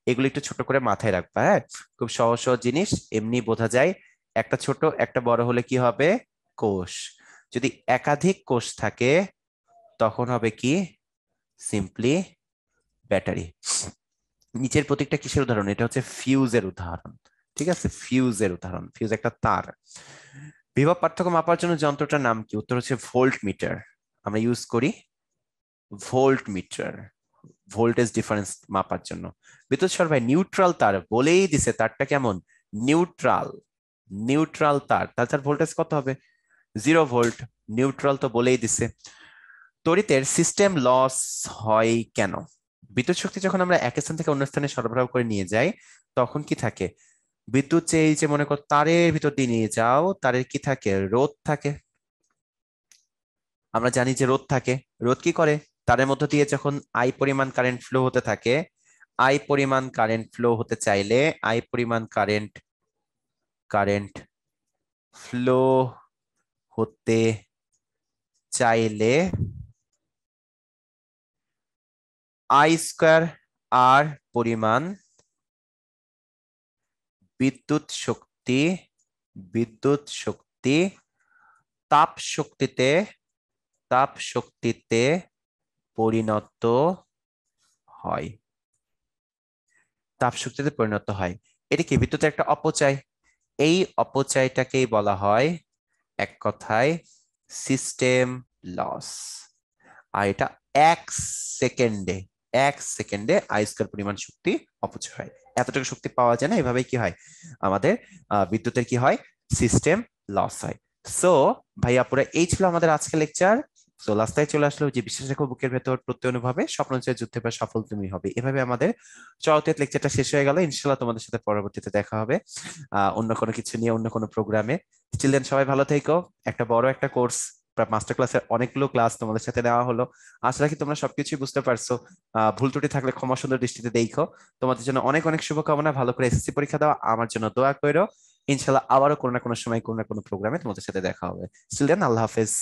এগুলো একটু ছোট করে মাথায় রাখবা। হ্যাঁ, খুব সহজ সহজ জিনিস, এমনি বোঝা যায়। একটা ছোট একটা বড় হলে কি হবে, কোষ। যদি একাধিক কোষ থাকে তখন হবে কি, সিম্পলি ব্যাটারি। নিচের প্রতীকটা কিসের উদাহরণ, এটা হচ্ছে ফিউজের উদাহরণ। ঠিক আছে, ফিউজের উদাহরণ, ফিউজ একটা তার। বিভব পার্থক্য মাপার জন্য যন্ত্রটার নাম কি, উত্তর হচ্ছে ভোল্ট মিটার। আমরা ইউজ করি ভোল্ট মিটার, ভোল্টেজ ডিফারেন্স মাপার জন্য। বিদ্যুৎ সরবরাহ নিউট্রাল তার, বলেই দিছে তারটা কেমন, নিউট্রাল। নিউট্রাল তার, তাহলে তার ভোল্টেজ কত হবে, 0 ভোল্ট। নিউট্রাল তো বলেই দিছে। তড়িতের সিস্টেম লস হয় কেন, বিদ্যুৎ শক্তি যখন আমরা এক স্থান থেকে অন্য স্থানে সরবরাহ করে নিয়ে যাই তখন কি থাকে, বিদ্যুৎ যে এই যে মনে করো তারের ভিতর দিয়ে নিয়ে যাও, তারের কি থাকে, রোধ থাকে। আমরা জানি যে রোধ থাকে। রোধ কি করে, তারের মধ্য দিয়ে যখন আই পরিমাণ কারেন্ট ফ্লো হতে থাকে, আই পরিমাণ কারেন্ট ফ্লো হতে চাইলে, আই পরিমাণ কারেন্ট কারেন্ট ফ্লো হতে চাইলে I²R পরিমাণ বিদ্যুৎ শক্তি, বিদ্যুৎ শক্তি তাপ শক্তিতে, তাপ শক্তিতে পরিণত হয়, তাপ শক্তিতে পরিণত হয়। এটি কি বিদ্যুতের একটা অপচয়? এই অপচয়টাকেই বলা হয় এক কথায় সিস্টেম লস। আর এটা এক সেকেন্ডে, এক সেকেন্ডে আয়স্কার পরিমাণ শক্তি অপচয় হয়। এতটুকু শক্তি পাওয়া যায় না, এভাবে কি হয় আমাদের বিদ্যুতের কি হয় সিস্টেম লস হয়। সো ভাইয়া পুরো এই ছিল আমাদের আজকের লেকচার। তো লাস্টে চলে আসলো যে বিশ্বাস রেখো বুকের ভেতর প্রত্যয় অনুভবে স্বপ্ন যে যুদ্ধে বা সফল তুমি হবে। এভাবে আমাদের চলতে লেকচারটা শেষ হয়ে গেল। ইনশাল্লাহ তোমাদের সাথে পরবর্তীতে দেখা হবে অন্য কোনো কিছু নিয়ে, অন্য কোনো প্রোগ্রামে। চিলড্রেন সবাই ভালো থেকো। একটা বড় একটা কোর্স, মাস্টার ক্লাসের অনেকগুলো ক্লাস তোমাদের সাথে নেওয়া হলো। আশা রাখি তোমরা সবকিছুই বুঝতে পারছো। ভুল ত্রুটি থাকলে ক্ষমা সুন্দর দৃষ্টিতে দেখো। তোমাদের জন্য অনেক অনেক শুভকামনা। ভালো করে এসএসসি পরীক্ষা দাও, আমার জন্য দোয়া করো। ইনশাল্লাহ আবারও কোনো না কোনো সময় কোনো না কোনো প্রোগ্রামে তোমাদের সাথে দেখা হবে। চিলড্রেন, আল্লাহ হাফেজ।